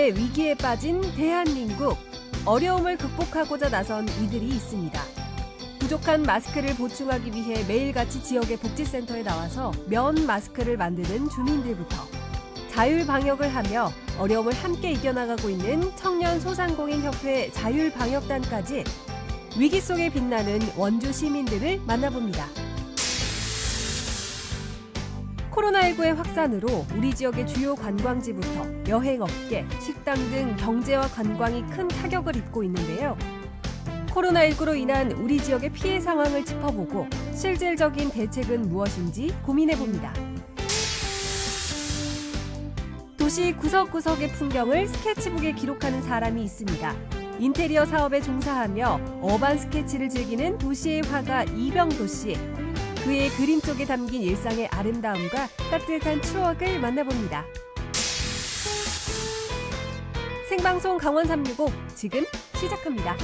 코로나19의 위기에 빠진 대한민국. 어려움을 극복하고자 나선 이들이 있습니다. 부족한 마스크를 보충하기 위해 매일같이 지역의 복지센터에 나와서 면 마스크를 만드는 주민들부터 자율방역을 하며 어려움을 함께 이겨나가고 있는 청년소상공인협회 자율방역단까지 위기 속에 빛나는 원주 시민들을 만나봅니다. 코로나19의 확산으로 우리 지역의 주요 관광지부터 여행업계, 식당 등 경제와 관광이 큰 타격을 입고 있는데요. 코로나19로 인한 우리 지역의 피해 상황을 짚어보고 실질적인 대책은 무엇인지 고민해봅니다. 도시 구석구석의 풍경을 스케치북에 기록하는 사람이 있습니다. 인테리어 사업에 종사하며 어반 스케치를 즐기는 도시의 화가 이병도 씨. 그의 그림 속에 담긴 일상의 아름다움과 따뜻한 추억을 만나봅니다. 생방송 강원 365 지금 시작합니다.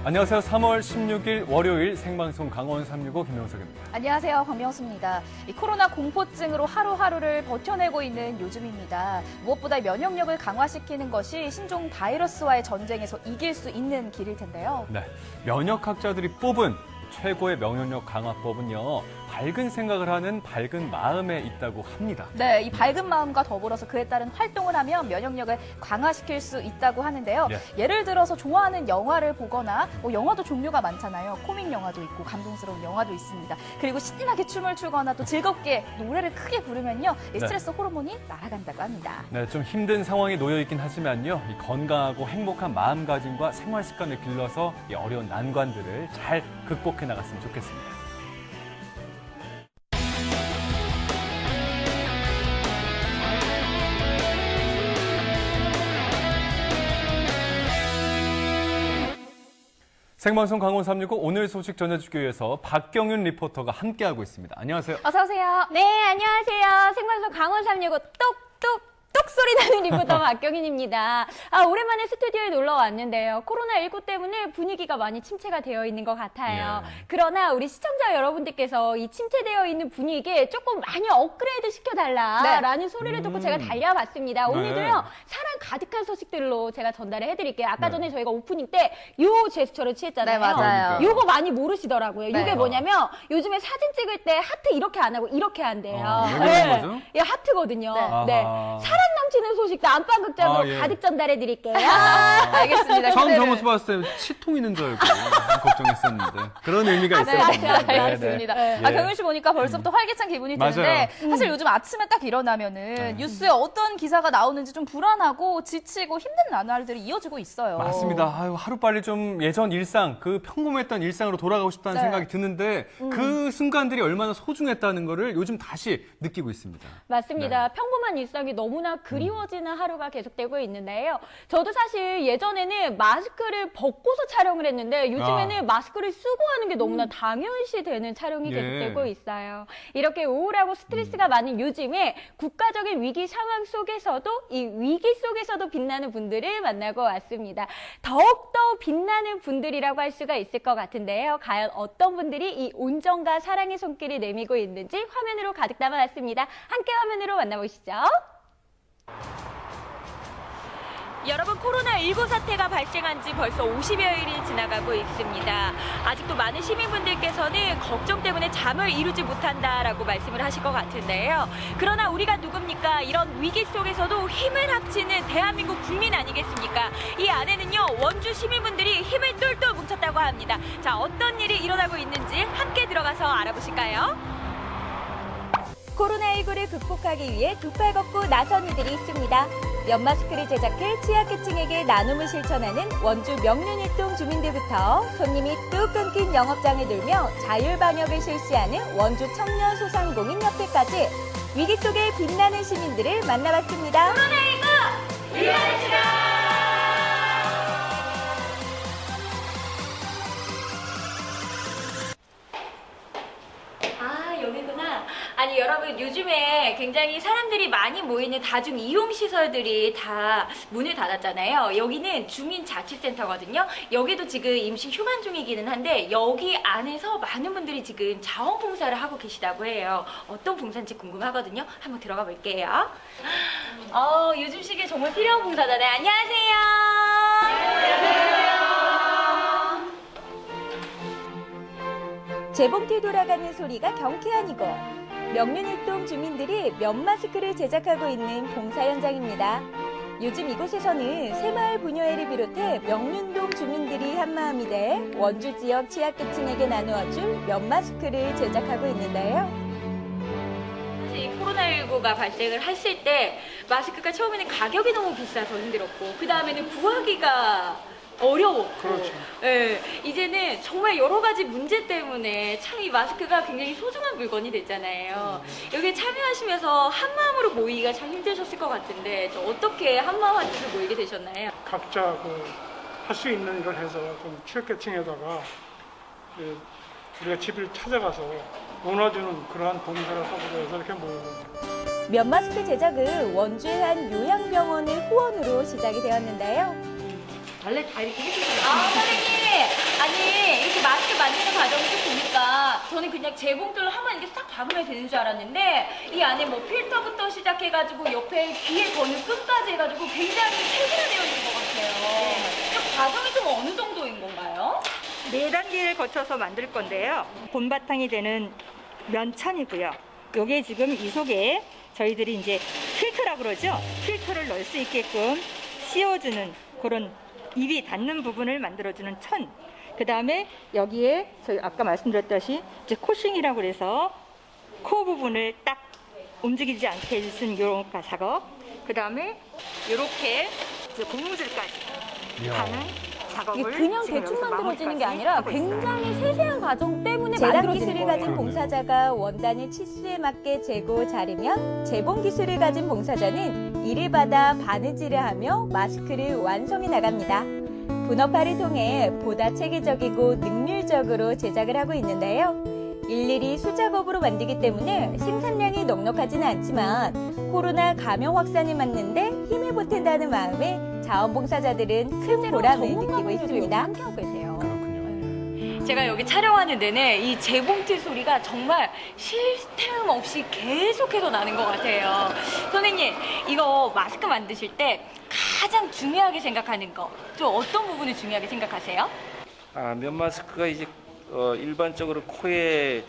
안녕하세요. 3월 16일 월요일 생방송 강원 365 김명석입니다. 안녕하세요. 박명수입니다. 이 코로나 공포증으로 하루하루를 버텨내고 있는 요즘입니다. 무엇보다 면역력을 강화시키는 것이 신종 바이러스와의 전쟁에서 이길 수 있는 길일 텐데요. 네, 면역학자들이 뽑은 최고의 면역력 강화법은요, 밝은 생각을 하는 밝은 마음에 있다고 합니다. 네, 이 밝은 마음과 더불어서 그에 따른 활동을 하면 면역력을 강화시킬 수 있다고 하는데요. 네. 예를 들어서 좋아하는 영화를 보거나 영화도 종류가 많잖아요. 코믹 영화도 있고 감동스러운 영화도 있습니다. 그리고 신나게 춤을 추거나 또 즐겁게 노래를 크게 부르면요, 이 스트레스 호르몬이 날아간다고 합니다. 네, 좀 힘든 상황에 놓여 있긴 하지만요, 이 건강하고 행복한 마음가짐과 생활 습관을 길러서 이 어려운 난관들을 잘 극복해 나갔으면 좋겠습니다. 생방송 강원 365 오늘 소식 전해주기 위해서 박경윤 리포터가 함께하고 있습니다. 안녕하세요. 어서 오세요. 네, 안녕하세요. 생방송 강원 365 똑 소리 나는 리포터 박경인입니다. 오랜만에 스튜디오에 놀러 왔는데요. 코로나19 때문에 분위기가 많이 침체가 되어 있는 것 같아요. 예. 그러나 우리 시청자 여러분들께서 이 침체되어 있는 분위기에 조금 많이 업그레이드 시켜달라라는 소리를 듣고 제가 달려봤습니다. 오늘도요, 사랑 가득한 소식들로 제가 전달을 해드릴게요. 아까 전에 저희가 오프닝 때 요 제스처를 취했잖아요. 네, 맞아요. 요거 많이 모르시더라고요. 네. 요게 뭐냐면 요즘에 사진 찍을 때 하트 이렇게 안 하고 이렇게 한대요. 왜 그런 거죠? 예, 하트거든요. 네. 네. 사랑 넘치는 소식도 안방극장으로 예. 가득 전달해드릴게요. 알겠습니다. 처음 기대를. 저모습 봤을 때 치통 있는 줄 알고 걱정했었는데 그런 의미가 있어요. 알겠습니다. 네. 경윤 씨 보니까 벌써부터 활기찬 기분이 맞아요. 드는데 사실 요즘 아침에 딱 일어나면은 뉴스에 어떤 기사가 나오는지 좀 불안하고 지치고 힘든 나날들이 이어지고 있어요. 맞습니다. 아유, 하루빨리 좀 예전 일상, 그 평범했던 일상으로 돌아가고 싶다는 네. 생각이 드는데 그 순간들이 얼마나 소중했다는 거를 요즘 다시 느끼고 있습니다. 맞습니다. 평범한 일상이 너무나 그리워지는 하루가 계속되고 있는데요. 저도 사실 예전에는 마스크를 벗고서 촬영을 했는데 요즘에는 마스크를 쓰고 하는 게 너무나 당연시 되는 촬영이 예. 계속되고 있어요. 이렇게 우울하고 스트레스가 많은 요즘에 국가적인 위기 상황 속에서도 이 위기 속에서도 빛나는 분들을 만나고 왔습니다. 더욱더 빛나는 분들이라고 할 수가 있을 것 같은데요. 과연 어떤 분들이 이 온정과 사랑의 손길을 내밀고 있는지 화면으로 가득 담아놨습니다. 함께 화면으로 만나보시죠. 여러분, 코로나19 사태가 발생한 지 벌써 50여일이 지나가고 있습니다. 아직도 많은 시민분들께서는 걱정 때문에 잠을 이루지 못한다라고 말씀을 하실 것 같은데요. 그러나 우리가 누굽니까? 이런 위기 속에서도 힘을 합치는 대한민국 국민 아니겠습니까? 이 안에는요, 원주 시민분들이 힘을 똘똘 뭉쳤다고 합니다. 자, 어떤 일이 일어나고 있는지 함께 들어가서 알아보실까요? 코로나19를 극복하기 위해 두 팔 걷고 나선 이들이 있습니다. 면 마스크를 제작해 취약계층에게 나눔을 실천하는 원주 명륜일동 주민들부터 손님이 뚝 끊긴 영업장을 돌며 자율방역을 실시하는 원주 청년소상공인협회까지 위기 속에 빛나는 시민들을 만나봤습니다. 코로나19 일어나시라! 여기구나. 아니, 여러분, 요즘에 굉장히 사람들이 사람들이 많이 모이는 다중 이용 시설들이 다 문을 닫았잖아요. 여기는 주민자치센터거든요. 여기도 지금 임시 휴관 중이기는 한데 여기 안에서 많은 분들이 지금 자원봉사를 하고 계시다고 해요. 어떤 봉사인지 궁금하거든요. 한번 들어가 볼게요. 요즘 시기에 정말 필요한 봉사잖아요. 안녕하세요. 재봉틀 돌아가는 소리가 경쾌한 이곳. 명륜일동 주민들이 면 마스크를 제작하고 있는 봉사 현장입니다. 요즘 이곳에서는 새마을 부녀회를 비롯해 명륜동 주민들이 한마음이 돼 원주 지역 취약계층에게 나누어줄 면 마스크를 제작하고 있는데요. 사실 코로나19가 발생을 했을 때 마스크가 처음에는 가격이 너무 비싸서 힘들었고 그 다음에는 구하기가 어려웠고 그렇죠. 예, 이제는 정말 여러 가지 문제 때문에 참 이 마스크가 굉장히 소중한 물건이 됐잖아요. 여기에 참여하시면서 한마음으로 모이기가 참 힘드셨을 것 같은데 어떻게 한마음한테서 모이게 되셨나요? 각자 할 수 있는 일을 해서 좀 취약계층에다가 우리가 집을 찾아가서 도와주는 그러한 봉사를 하고자 해서 이렇게 모이고. 면 마스크 제작은 원주의 한 요양병원의 후원으로 시작이 되었는데요. 원래 다 이렇게 해주세요. 선생님! 아니, 이렇게 마스크 만드는 과정을 쭉 보니까 저는 그냥 재봉틀로 한번 이렇게 싹 박으면 되는 줄 알았는데 이 안에 뭐 필터부터 시작해가지고 옆에 귀에 거는 끈까지 해가지고 굉장히 세분화되어 있는 것 같아요. 그 과정이 좀 어느 정도인 건가요? 4단계를 거쳐서 만들 건데요. 본바탕이 되는 면천이고요. 요게 지금 이 속에 저희들이 이제 필터라고 그러죠. 필터를 넣을 수 있게끔 씌워주는 그런 입이 닿는 부분을 만들어주는 천. 그 다음에 여기에 저희 아까 말씀드렸다시피 이제 코싱이라고 그래서 코 부분을 딱 움직이지 않게 해주는 이런 작업. 그 다음에 이렇게 고무줄까지 가는 작업을 이게 그냥 지금 대충 여기서 만들어지는 게 마무리까지 아니라 하고 있어요. 굉장히 세세한 과정 때문에 재단 만들어지는 기술을 거예요. 가진 봉사자가 원단의 치수에 맞게 재고 자르면 재봉 기술을 가진 봉사자는 이를 받아 바느질을 하며 마스크를 완성해 나갑니다. 분업화를 통해 보다 체계적이고 능률적으로 제작을 하고 있는데요. 일일이 수작업으로 만들기 때문에 생산량이 넉넉하지는 않지만 코로나 감염 확산을 막는데 힘을 보탠다는 마음에 자원봉사자들은 큰 보람을 느끼고 있습니다. 함께하고 계세요. 그렇군요. 제가 여기 촬영하는 데는 이 재봉틀 소리가 정말 쉴 틈 없이 계속해서 나는 것 같아요. 선생님, 이거 마스크 만드실 때 가장 중요하게 생각하는 거, 좀 어떤 부분을 중요하게 생각하세요? 면 마스크가 이제 일반적으로 코에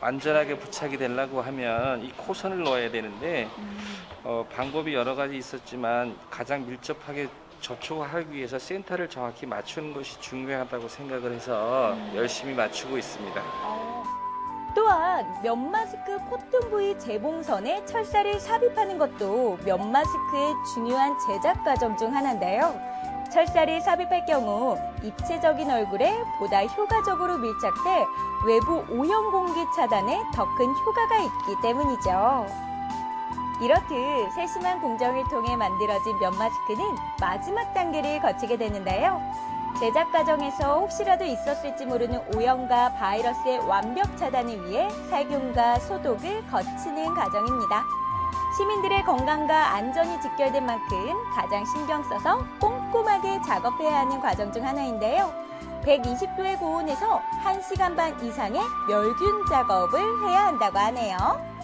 안전하게 부착이 되려고 하면 이 코선을 넣어야 되는데 방법이 여러 가지 있었지만 가장 밀접하게 접촉하기 위해서 센터를 정확히 맞추는 것이 중요하다고 생각을 해서 열심히 맞추고 있습니다. 또한 면 마스크 코튼 부위 재봉선에 철사를 삽입하는 것도 면 마스크의 중요한 제작 과정 중 하나인데요. 철사를 삽입할 경우 입체적인 얼굴에 보다 효과적으로 밀착돼 외부 오염 공기 차단에 더 큰 효과가 있기 때문이죠. 이렇듯 세심한 공정을 통해 만들어진 면 마스크는 마지막 단계를 거치게 되는데요. 제작 과정에서 혹시라도 있었을지 모르는 오염과 바이러스의 완벽 차단을 위해 살균과 소독을 거치는 과정입니다. 시민들의 건강과 안전이 직결된 만큼 가장 신경 써서 꼼꼼하게 작업해야 하는 과정 중 하나인데요. 120도의 고온에서 1시간 반 이상의 멸균 작업을 해야 한다고 하네요.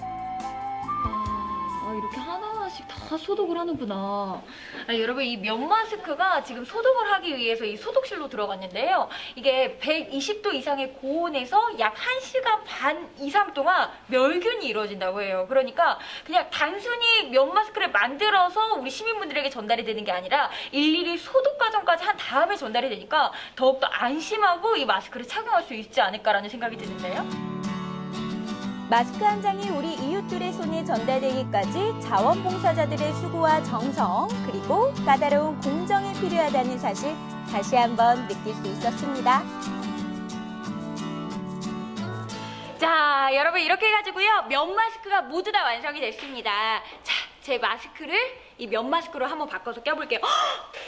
이렇게 하나하나씩 다 소독을 하는구나. 여러분, 이 면 마스크가 지금 소독을 하기 위해서 이 소독실로 들어갔는데요. 이게 120도 이상의 고온에서 약 1시간 반 이상 동안 멸균이 이루어진다고 해요. 그러니까 그냥 단순히 면 마스크를 만들어서 우리 시민분들에게 전달이 되는 게 아니라 일일이 소독 과정까지 한 다음에 전달이 되니까 더욱더 안심하고 이 마스크를 착용할 수 있지 않을까라는 생각이 드는데요. 마스크 한 장이 우리 이웃들의 손에 전달되기까지 자원봉사자들의 수고와 정성 그리고 까다로운 공정이 필요하다는 사실 다시 한번 느낄 수 있었습니다. 자, 여러분 이렇게 해가지고요. 면 마스크가 모두 다 완성이 됐습니다. 자, 제 마스크를 이 면 마스크로 한번 바꿔서 껴볼게요. 헉!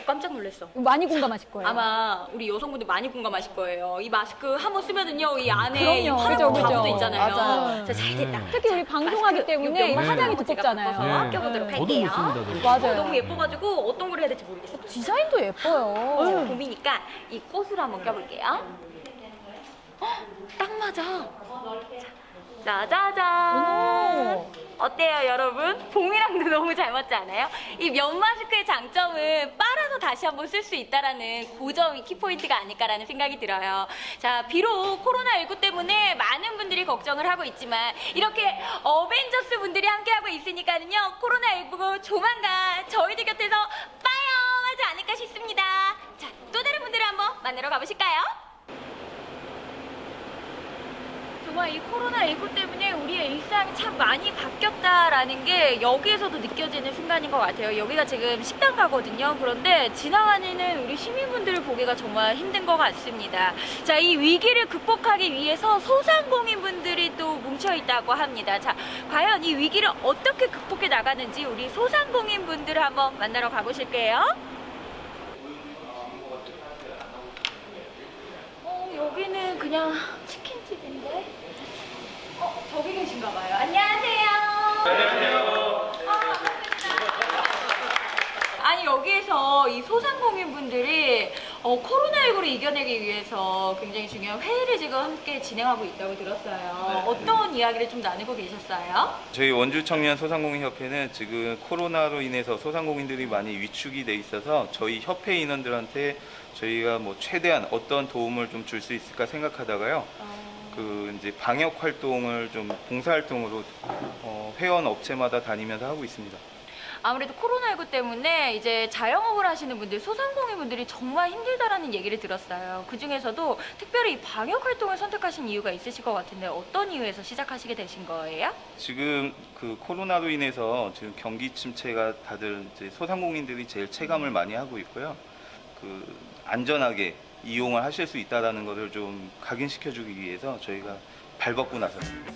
깜짝 놀랐어. 많이 공감하실 거예요. 아마 우리 여성분들 많이 공감하실 거예요. 이 마스크 한번 쓰면은요, 이 안에 이 그럼요. 화장 그죠, 가부도 그죠. 있잖아요. 맞아요. 자, 잘 됐다. 특히 우리 방송하기 마스크, 때문에 이 면 화장이 마스크 제가 두껍잖아요. 바꿔서 껴보도록 저도 할게요. 못 씁니다. 저도. 맞아요. 너무 예뻐가지고 어떤 걸 해야 될지 모르겠어요. 디자인도 예뻐요. 제가 봄이니까 이 꽃으로 한번 껴볼게요. 딱 맞아. 짜자잔. 어때요, 여러분? 봄이랑도 너무 잘 맞지 않아요? 이 면 마스크의 장점은 빨아서 다시 한번 쓸 수 있다라는 그 점이 키포인트가 아닐까라는 생각이 들어요. 자, 비록 코로나19 때문에 많은 분들이 걱정을 하고 있지만 이렇게 어벤져스 분들이 함께하고 있으니까는요, 코로나19 조만간 저희들 곁에서 빠염하지 않을까 싶습니다. 자, 또 다른 분들을 한번 만나러 가보실까요? 정말 이 코로나19 때문에 우리의 일상이 참 많이 바뀌었다라는 게 여기에서도 느껴지는 순간인 것 같아요. 여기가 지금 식당가거든요. 그런데 지나가는 우리 시민분들을 보기가 정말 힘든 것 같습니다. 자, 이 위기를 극복하기 위해서 소상공인분들이 또 뭉쳐있다고 합니다. 자, 과연 이 위기를 어떻게 극복해 나가는지 우리 소상공인분들을 한번 만나러 가보실게요. 여기는 그냥 치킨집인데? 저기 계신가 봐요. 안녕하세요. 안녕하세요. 아니, 여기에서 이 소상공인분들이 코로나19를 이겨내기 위해서 굉장히 중요한 회의를 지금 함께 진행하고 있다고 들었어요. 어떤 이야기를 좀 나누고 계셨어요? 저희 원주청년 소상공인협회는 지금 코로나로 인해서 소상공인들이 많이 위축이 돼 있어서 저희 협회 인원들한테 저희가 뭐 최대한 어떤 도움을 좀 줄 수 있을까 생각하다가요. 이제 방역 활동을 좀 봉사 활동으로 회원 업체마다 다니면서 하고 있습니다. 아무래도 코로나19 때문에 이제 자영업을 하시는 분들, 소상공인 분들이 정말 힘들다라는 얘기를 들었어요. 그 중에서도 특별히 이 방역 활동을 선택하신 이유가 있으실 것 같은데 어떤 이유에서 시작하시게 되신 거예요? 지금 그 코로나로 인해서 지금 경기 침체가 다들 이제 소상공인들이 제일 체감을 많이 하고 있고요. 안전하게 이용을 하실 수 있다는 것을 좀 각인시켜주기 위해서 저희가 발벗고 나섰습니다.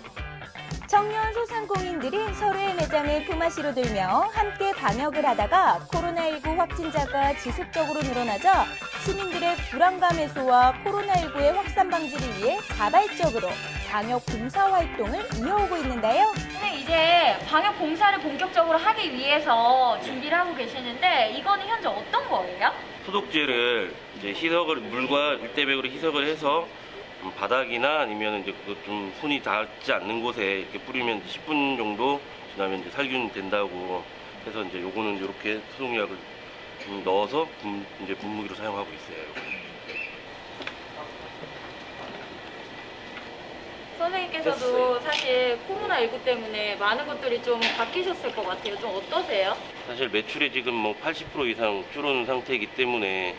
청년 소상공인들이 서로의 매장을 품앗이로 들며 함께 방역을 하다가 코로나19 확진자가 지속적으로 늘어나자 시민들의 불안감 해소와 코로나19의 확산 방지를 위해 자발적으로 방역 봉사 활동을 이어오고 있는데요. 근데 이제 방역 봉사를 본격적으로 하기 위해서 준비를 하고 계시는데 이거는 현재 어떤 거예요? 소독제를 이제 물과 밀대백으로 희석을 해서 바닥이나 아니면 이제 좀 손이 닿지 않는 곳에 이렇게 뿌리면 10분 정도 지나면 이제 살균 된다고 해서 이제 요거는 이렇게 소독약을 좀 넣어서 이제 분무기로 사용하고 있어요. 선생님께서도 사실 코로나19 때문에 많은 것들이 좀 바뀌셨을 것 같아요. 좀 어떠세요? 사실 매출이 지금 뭐 80% 이상 줄은 상태이기 때문에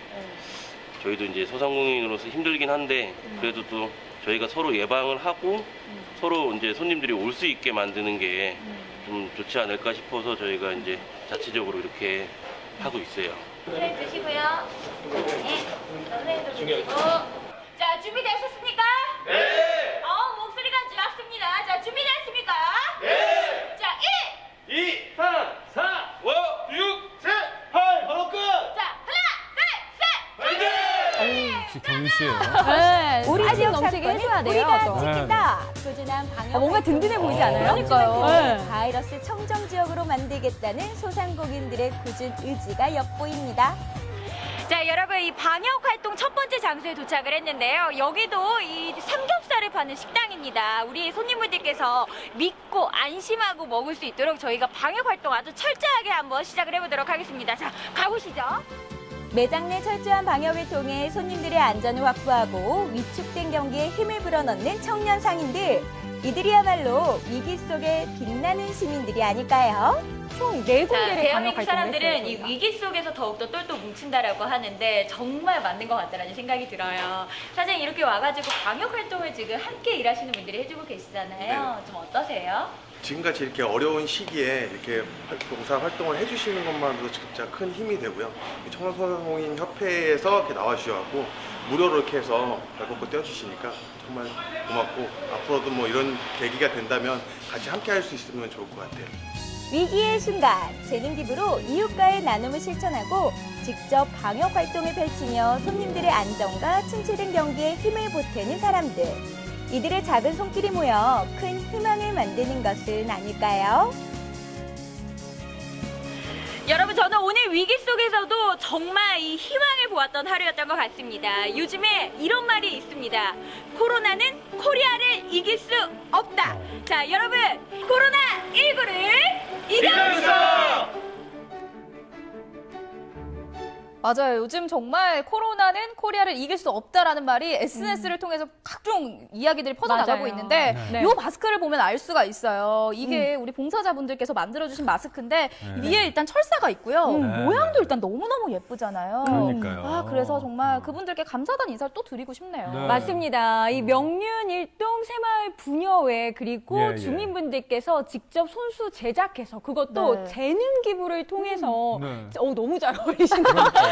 저희도 이제 소상공인으로서 힘들긴 한데 그래도 또 저희가 서로 예방을 하고 서로 이제 손님들이 올 수 있게 만드는 게 좀 좋지 않을까 싶어서 저희가 이제 자체적으로 이렇게 하고 있어요. 선생님 드시고요. 네, 선생님도 드시고. 자, 준비되셨습니까? 네. 목소리가 작습니다. 자, 준비됐습니까? 네. 자, 1, 2, 3, 4, 5, 6, 7, 8, 바로 끝! 자, 하나, 둘, 셋! 역시 경윤 씨예요. 네, 우리 아직 지역 넘치게 사건은 해줘야 돼요. 우리가 또. 지킨다. 꾸준한 방역 뭔가 든든해 보이지 않아요? 그러니까요. 네. 바이러스 청정 지역으로 만들겠다는 소상공인들의 굳은 의지가 엿보입니다. 자, 여러분, 이 방역 활동 첫 번째 장소에 도착을 했는데요. 여기도 이 삼겹살을 파는 식당입니다. 우리 손님분들께서 믿고 안심하고 먹을 수 있도록 저희가 방역 활동 아주 철저하게 한번 시작을 해보도록 하겠습니다. 자, 가보시죠. 매장 내 철저한 방역을 통해 손님들의 안전을 확보하고 위축된 경기에 힘을 불어넣는 청년 상인들. 이들이야말로 위기 속에 빛나는 시민들이 아닐까요? 총 4군데를 대한민국 방역 활동을 사람들은 했어요. 이 위기 속에서 더욱더 똘똘 뭉친다라고 하는데 정말 맞는 것 같다라는 생각이 들어요. 사장님, 이렇게 와가지고 방역 활동을 지금 함께 일하시는 분들이 해주고 계시잖아요. 좀 어떠세요? 지금까지 이렇게 어려운 시기에 이렇게 봉사 활동을 해주시는 것만으로도 진짜 큰 힘이 되고요. 청년소상공인 협회에서 이렇게 나와주셔서 무료로 이렇게 해서 발벗고 떼어주시니까 정말 고맙고 앞으로도 뭐 이런 계기가 된다면 같이 함께 할 수 있으면 좋을 것 같아요. 위기의 순간 재능 기부로 이웃과의 나눔을 실천하고 직접 방역 활동을 펼치며 손님들의 안전과 침체된 경기에 힘을 보태는 사람들. 이들의 작은 손길이 모여 큰 희망을 만드는 것은 아닐까요? 여러분, 저는 오늘 위기 속에서도 정말 이 희망을 보았던 하루였던 것 같습니다. 요즘에 이런 말이 있습니다. 코로나는 코리아를 이길 수 없다. 자, 여러분, 코로나19를 이겨주세요! 맞아요. 요즘 정말 코로나는 코리아를 이길 수 없다라는 말이 SNS를 통해서 각종 이야기들이 퍼져나가고 맞아요. 있는데 네. 이 마스크를 보면 알 수가 있어요. 이게 우리 봉사자분들께서 만들어주신 마스크인데 위에 일단 철사가 있고요. 네. 모양도 일단 너무너무 예쁘잖아요. 그러니까요. 그래서 정말 그분들께 감사하다는 인사를 또 드리고 싶네요. 네. 맞습니다. 이 명륜 일동 새마을 부녀회 그리고 예, 예. 주민분들께서 직접 손수 제작해서 그것도 네. 재능 기부를 통해서 네. 너무 잘 어울리신다. 그러니까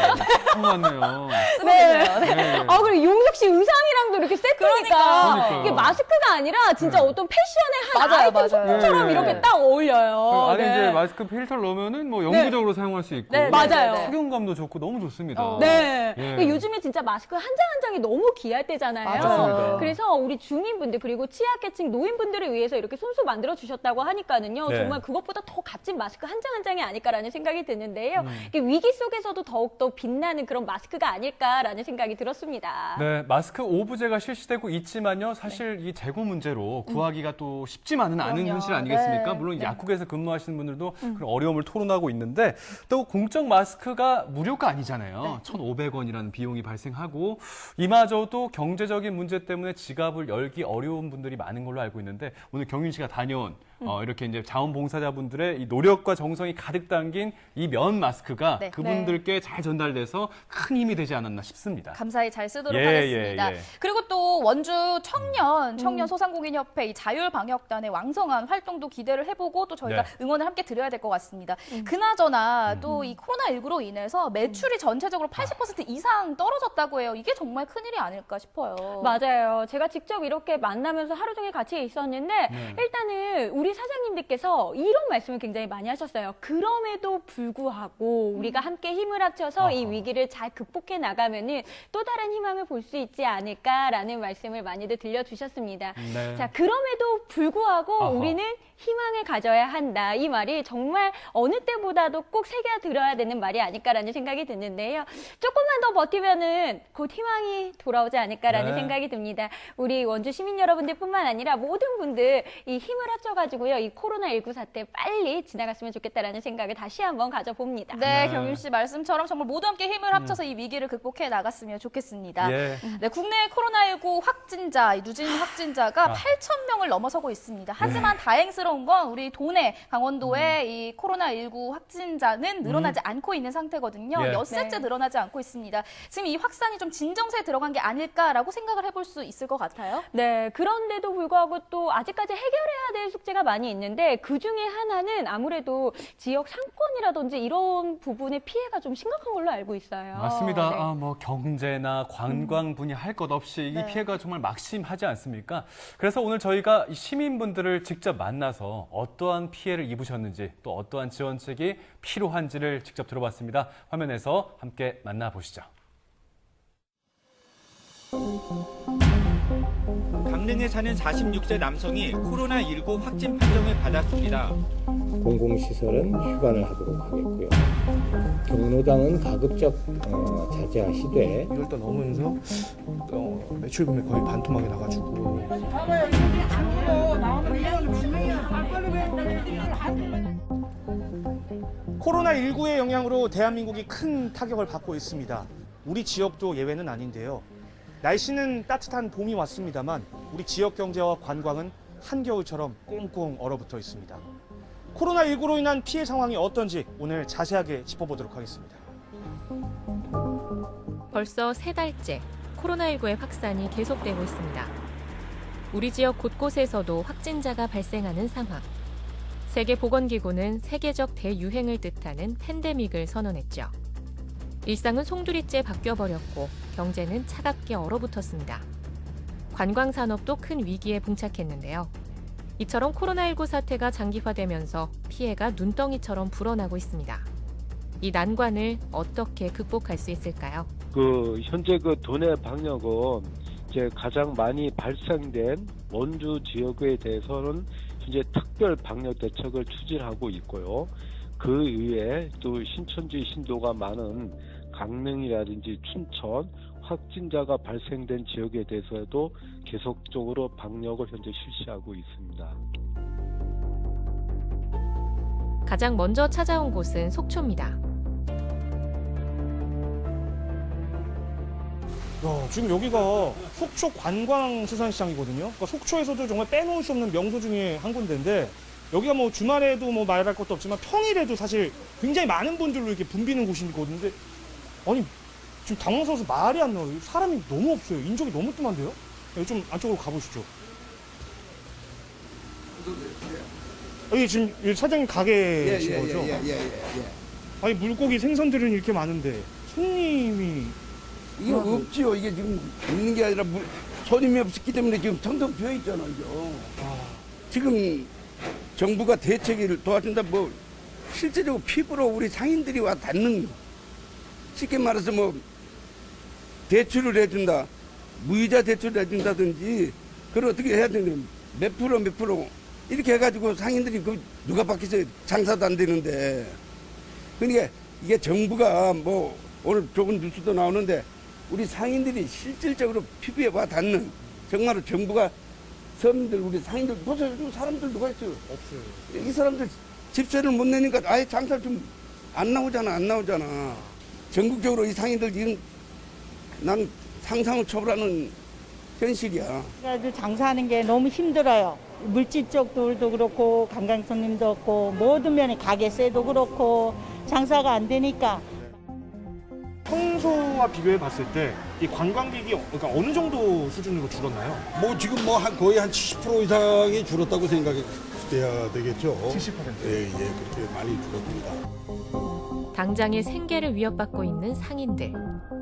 참 많네요. 네. 네. 그리고 용석 씨 의상이랑도 이렇게 세트니까 그러니까요. 이게 마스크가 아니라 진짜 어떤 패션의 한 맞아요, 아이템 맞아요. 소품처럼 예, 예. 이렇게 딱 어울려요. 안에 네. 이제 마스크 필터를 넣으면은 뭐 영구적으로 사용할 수 있고 네, 맞아요. 착용감도 좋고 너무 좋습니다. 네. 예. 근데 요즘에 진짜 마스크 한 장 한 장이 너무 귀할 때잖아요. 맞습니다. 그래서 우리 주민분들 그리고 취약계층 노인분들을 위해서 이렇게 손수 만들어 주셨다고 하니까는요. 네. 정말 그것보다 더 값진 마스크 한 장 한 장이 아닐까라는 생각이 드는데요. 음. 이게 위기 속에서도 더욱더 빛나는 그런 마스크가 아닐까라는 생각이 들었습니다. 네, 마스크 오브제가 실시되고 있지만요. 사실 이 재고 문제로 구하기가 또 쉽지만은 않은 그럼요. 현실 아니겠습니까? 네. 물론 네. 약국에서 근무하시는 분들도 그런 어려움을 토론하고 있는데 또 공적 마스크가 무료가 아니잖아요. 1,500원이라는 비용이 발생하고 이마저도 경제적인 문제 때문에 지갑을 열기 어려운 분들이 많은 걸로 알고 있는데 오늘 경윤 씨가 다녀온 이렇게 이제 자원봉사자분들의 이 노력과 정성이 가득 담긴 이 면 마스크가 네. 그분들께 잘 전달돼서 큰 힘이 되지 않았나 싶습니다. 감사히 잘 쓰도록 예, 하겠습니다. 예, 예. 그리고 또 원주 청년 소상공인협회 이 자율방역단의 왕성한 활동도 기대를 해보고 또 저희가 네. 응원을 함께 드려야 될 것 같습니다. 그나저나 또 이 코로나19로 인해서 매출이 전체적으로 80% 이상 떨어졌다고 해요. 이게 정말 큰일이 아닐까 싶어요. 맞아요. 제가 직접 이렇게 만나면서 하루 종일 같이 있었는데 네. 일단은 우리 사장님들께서 이런 말씀을 굉장히 많이 하셨어요. 그럼에도 불구하고 우리가 함께 힘을 합쳐서 이 위기를 잘 극복해 나가면은 또 다른 희망을 볼 수 있지 않을까라는 말씀을 많이들 들려주셨습니다. 네. 자, 그럼에도 불구하고 아하. 우리는 희망을 가져야 한다. 이 말이 정말 어느 때보다도 꼭 새겨들어야 되는 말이 아닐까라는 생각이 드는데요. 조금만 더 버티면은 곧 희망이 돌아오지 않을까라는 네. 생각이 듭니다. 우리 원주 시민 여러분들뿐만 아니라 모든 분들 이 힘을 합쳐가지고요. 이 코로나19 사태 빨리 지나갔으면 좋겠다라는 생각을 다시 한번 가져봅니다. 네, 네. 경윤 씨 말씀처럼 정말 모두 함께 힘을 합쳐서 이 위기를 극복해 나갔으면 좋겠습니다. 예. 네, 국내 코로나19 확진자, 누진 확진자가 8,000명을 넘어서고 있습니다. 하지만 다행스러운 건 우리 도내 강원도의 이 코로나19 확진자는 늘어나지 않고 있는 상태거든요. 예. 엿새째 네. 늘어나지 않고 있습니다. 지금 이 확산이 좀 진정세에 들어간 게 아닐까라고 생각을 해볼 수 있을 것 같아요. 네, 그런데도 불구하고 또 아직까지 해결해야 될 숙제가 많이 있는데 그 중에 하나는 아무래도 지역 상권이라든지 이런 부분의 피해가 좀 심각한 걸로 알고 있어요. 맞습니다. 네. 뭐 경제나 관광 분야 할 것 없이 이 네. 피해가 정말 막심하지 않습니까? 그래서 오늘 저희가 이 시민분들을 직접 만나서 어떠한 피해를 입으셨는지 또 어떠한 지원책이 필요한지를 직접 들어봤습니다. 화면에서 함께 만나보시죠. 강릉에 사는 46세 남성이 코로나19 확진 판정을 받았습니다. 공공시설은 휴관을 하도록 하겠고요. 경로당은 가급적 자제하시되 2월달 넘으면서 매출 금액 거의 반토막이 나가지고 코로나19의 영향으로 대한민국이 큰 타격을 받고 있습니다. 우리 지역도 예외는 아닌데요. 날씨는 따뜻한 봄이 왔습니다만 우리 지역 경제와 관광은 한겨울처럼 꽁꽁 얼어붙어 있습니다. 코로나19로 인한 피해 상황이 어떤지 오늘 자세하게 짚어보도록 하겠습니다. 벌써 3달째 코로나19의 확산이 계속되고 있습니다. 우리 지역 곳곳에서도 확진자가 발생하는 상황. 세계보건기구는 세계적 대유행을 뜻하는 팬데믹을 선언했죠. 일상은 송두리째 바뀌어버렸고 경제는 차갑게 얼어붙었습니다. 관광산업도 큰 위기에 봉착했는데요. 이처럼 코로나19 사태가 장기화되면서 피해가 눈덩이처럼 불어나고 있습니다. 이 난관을 어떻게 극복할 수 있을까요? 현재 도내 방역은 이제 가장 많이 발생된 원주 지역에 대해서는 현재 특별 방역 대책을 추진하고 있고요. 그 이외에 또 신천지 신도가 많은 강릉이라든지 춘천 확진자가 발생된 지역에 대해서도 계속적으로 방역을 현재 실시하고 있습니다. 가장 먼저 찾아온 곳은 속초입니다. 지금 여기가 속초 관광수산시장이거든요. 그러니까 속초에서도 정말 빼놓을 수 없는 명소 중에 한 군데인데 여기가 뭐 주말에도 뭐 말할 것도 없지만 평일에도 사실 굉장히 많은 분들로 이렇게 붐비는 곳이거든요. 아니 지금 당황스러워서 말이 안 나와요. 사람이 너무 없어요. 인적이 너무 뜸한데요. 좀 안쪽으로 가보시죠. 여기 지금 사장님 가게신 거죠? 아니 물고기 생선들은 이렇게 많은데 손님이 이게 없지요. 이게 지금 있는 게 아니라 손님이 없었기 때문에 지금 텅텅 비어 있잖아요. 지금 정부가 대책을 도와준다 뭐 실제적으로 피부로 우리 상인들이 와 닿는 쉽게 말해서 뭐 대출을 해준다, 무이자 대출을 해준다든지 그걸 어떻게 해야 되는 몇 프로 이렇게 해가지고 상인들이 누가 밖에서 장사도 안 되는데 그러니까 이게 정부가 뭐 오늘 좋은 뉴스도 나오는데 우리 상인들이 실질적으로 피부에 와 닿는 정말로 정부가 서민들 우리 상인들 보세요. 사람들 누가 있어요? 없어요. 이 사람들 집세를 못 내니까 아예 장사 좀 안 나오잖아. 전국적으로 이 상인들 지금 난 상상을 초월하는 현실이야. 그래도 장사하는 게 너무 힘들어요. 물질 쪽도 그렇고 관광 손님도 없고 모든 면에 가게세도 그렇고 장사가 안 되니까. 평소와 비교해 봤을 때 이 관광객이 그러니까 어느 정도 수준으로 줄었나요? 뭐 지금 거의 한 70% 이상이 줄었다고 생각해야 되겠죠. 70%? 예, 그렇게 많이 줄었습니다. 당장의 생계를 위협받고 있는 상인들.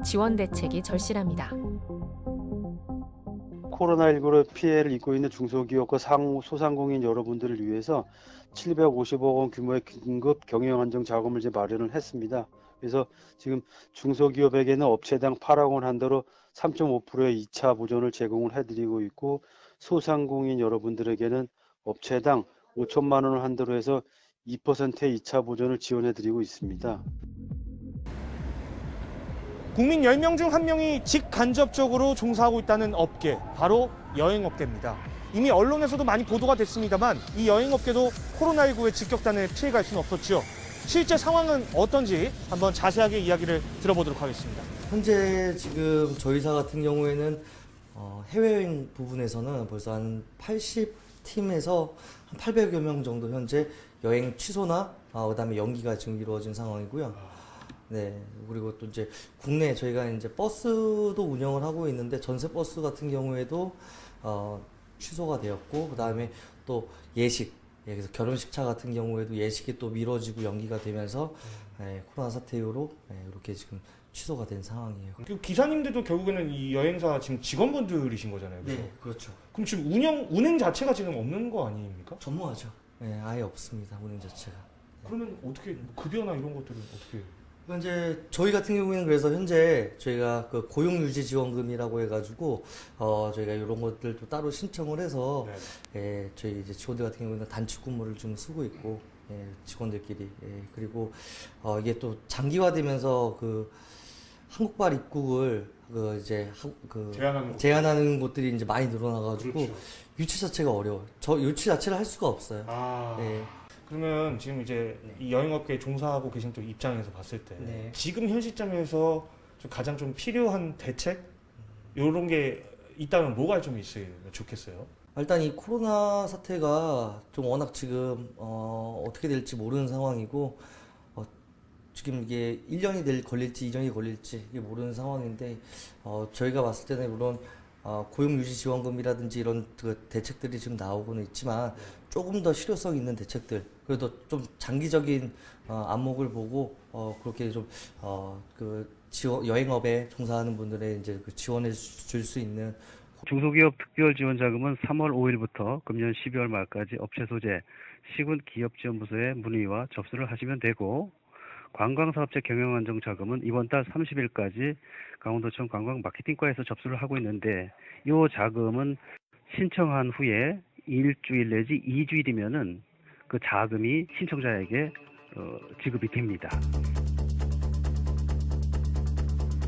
지원 대책이 절실합니다. 코로나19로 피해를 입고 있는 중소기업과 소상공인 여러분들을 위해서 750억 원 규모의 긴급 경영 안정 자금을 이제 마련을 했습니다. 그래서 지금 중소기업에게는 업체당 8억 원 한도로 3.5%의 2차 보전을 제공을 해드리고 있고 소상공인 여러분들에게는 업체당 5천만 원을 한도로 해서 2%의 2차 보전을 지원해드리고 있습니다. 국민 10명 중 1명이 직간접적으로 종사하고 있다는 업계, 바로 여행업계입니다. 이미 언론에서도 많이 보도가 됐습니다만 이 여행업계도 코로나19의 직격탄에 피해갈 수는 없었죠. 실제 상황은 어떤지 한번 자세하게 이야기를 들어보도록 하겠습니다. 현재 지금 저희 사 같은 경우에는 해외여행 부분에서는 벌써 한 80팀에서 한 800여 명 정도 현재 여행 취소나 그다음에 연기가 지금 이루어진 상황이고요. 네, 그리고 또 이제 국내 저희가 이제 버스도 운영을 하고 있는데 전세 버스 같은 경우에도 취소가 되었고 그다음에 또 예식 그래서 결혼식차 같은 경우에도 예식이 또 미뤄지고 연기가 되면서 코로나 사태 이후로 이렇게 지금 취소가 된 상황이에요. 그 기사님들도 결국에는 이 여행사 지금 직원분들이신 거잖아요. 그렇죠? 네, 그렇죠. 그럼 지금 운행 자체가 지금 없는 거 아닙니까? 전무하죠. 네, 아예 없습니다. 운행 자체가. 그러면 어떻게 급여나 이런 것들은 어떻게? 현재 저희 같은 경우에는 그래서 현재 저희가 그 고용유지지원금이라고 해가지고 저희가 이런 것들도 따로 신청을 해서 저희 이제 직원들 같은 경우에는 단축근무를 좀 쓰고 있고 직원들끼리 그리고 이게 또 장기화되면서 그 한국발 입국을 이제 제한하는 곳들이 이제 많이 늘어나가지고 그렇죠. 유치 자체가 어려워요. 저 유치 자체를 할 수가 없어요. 그러면 지금 이제 이 여행업계에 종사하고 계신 또 입장에서 봤을 때 지금 현 시점에서 가장 좀 필요한 대책 이런 게 있다면 뭐가 좀 있으면 좋겠어요? 일단 이 코로나 사태가 좀 워낙 지금 어떻게 될지 모르는 상황이고 지금 이게 1년이 걸릴지 2년이 걸릴지 이게 모르는 상황인데 저희가 봤을 때는 물론 고용유지지원금이라든지 이런 그 대책들이 지금 나오고는 있지만 조금 더 실효성 있는 대책들 그래도 좀 장기적인 안목을 보고 그렇게 좀 그 여행업에 종사하는 분들의 이제 그 지원해 줄 수 있는 중소기업 특별지원자금은 3월 5일부터 금년 12월 말까지 업체 소재, 시군 기업지원부서에 문의와 접수를 하시면 되고, 관광사업체 경영안정자금은 이번 달 30일까지 강원도청 관광마케팅과에서 접수를 하고 있는데, 이 자금은 신청한 후에 일주일 내지 2주일이면은 그 자금이 신청자에게 지급이 됩니다.